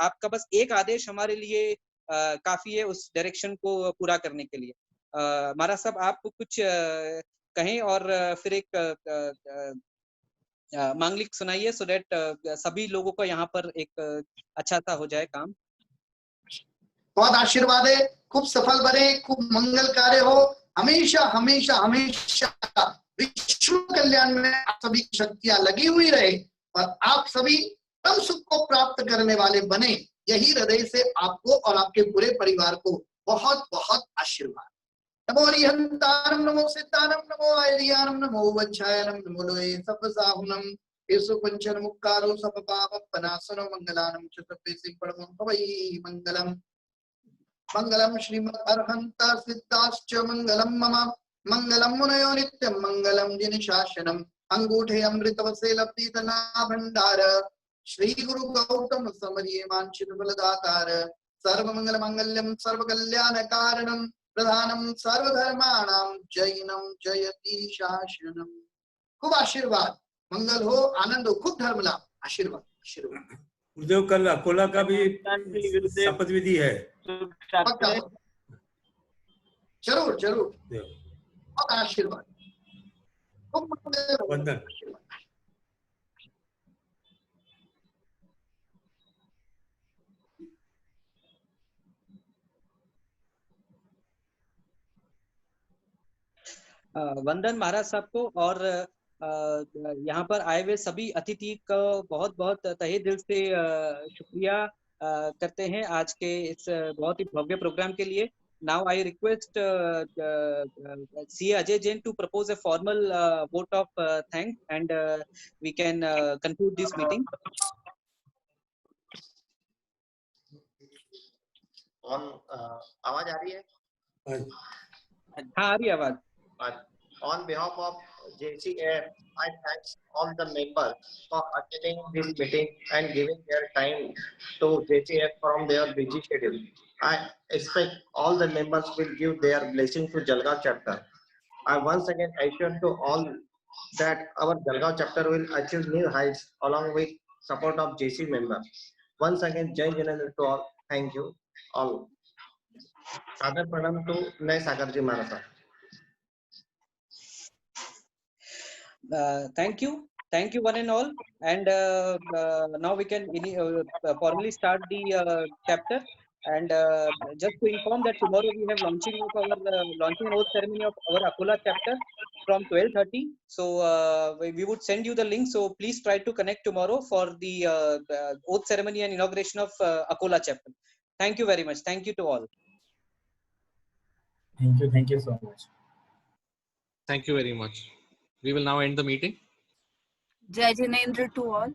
आपका बस एक आदेश हमारे लिए काफी है उस डायरेक्शन को पूरा करने के लिए। महाराज साहब आप कुछ कहें और फिर एक मांगलिक सुनाइए, सो दैट सभी लोगों को यहाँ पर एक अच्छा सा हो जाए काम। बहुत आशीर्वाद है, खूब सफल बने, खूब मंगल कार्य हो, हमेशा हमेशा हमेशा विश्व कल्याण में आप सभी की शक्तियां लगी हुई रहे और आप सभी परम सुख को प्राप्त करने वाले बने। यही हृदय से आपको और आपके पूरे परिवार को बहुत बहुत आशीर्वाद। नमो हरिहंतारम, नमो सिद्धानम, नमो आयलियानम, नमो वज्रायनम, नमो लोये सपसाहुनम, येसु पंचन मुक्कारो सपपापनासनो मंगलानम चतुर्भे सिंह परमं भवै मंगलम। मंगलम श्रीमद् अरहंत सिद्धाश्च मंगलम मम, मंगलम मुनयो नित्यं मंगलम जिनशासनम, अंगूठे अमृतवसे लब्धिधना भंडार, श्री गुरु गौतम समरिये वांछित फलदातार, सर्वमंगल मांगल्यम सर्वकल्याण कारणम, प्रधानम सर्वधर्माणां जैनम जयति शासनम। खूब आशीर्वाद, मंगल हो, आनंद हो, खूब धर्म लाभ, आशीर्वाद आशीर्वाद। गुरुदेव कल अकोला का भी शपथ विधि है। जरूर जरूर, और आशीर्वाद, खूब वंदन। वंदन महाराज साहब को, और यहाँ पर आए हुए सभी अतिथि को बहुत बहुत तहे दिल से शुक्रिया करते हैं आज के इस बहुत ही भव्य प्रोग्राम के लिए। Now I request CA Ajay Jain to propose a formal vote of thanks, and we can conclude this meeting. आवाज आ रही है? हाँ आ रही है आवाज। On behalf of JCF, I thank all the members for attending this meeting and giving their time to JCF from their busy schedule. I expect all the members will give their blessing to Jalgaon chapter. I once again assure to all that our Jalgaon chapter will achieve new heights along with support of JC members. Once again, Jai Jinendra to all. Thank you all. सादर प्रणाम to नए सागर जी महाराज साहब. Thank you one and all, and now we can formally start the chapter. And just to inform that tomorrow we have launching and oath ceremony of our Akola chapter from 12:30. So we would send you the link. So please try to connect tomorrow for the oath ceremony and inauguration of Akola chapter. Thank you very much. Thank you to all. Thank you so much. Thank you very much. We will now end the meeting. Jai Jinendra to all.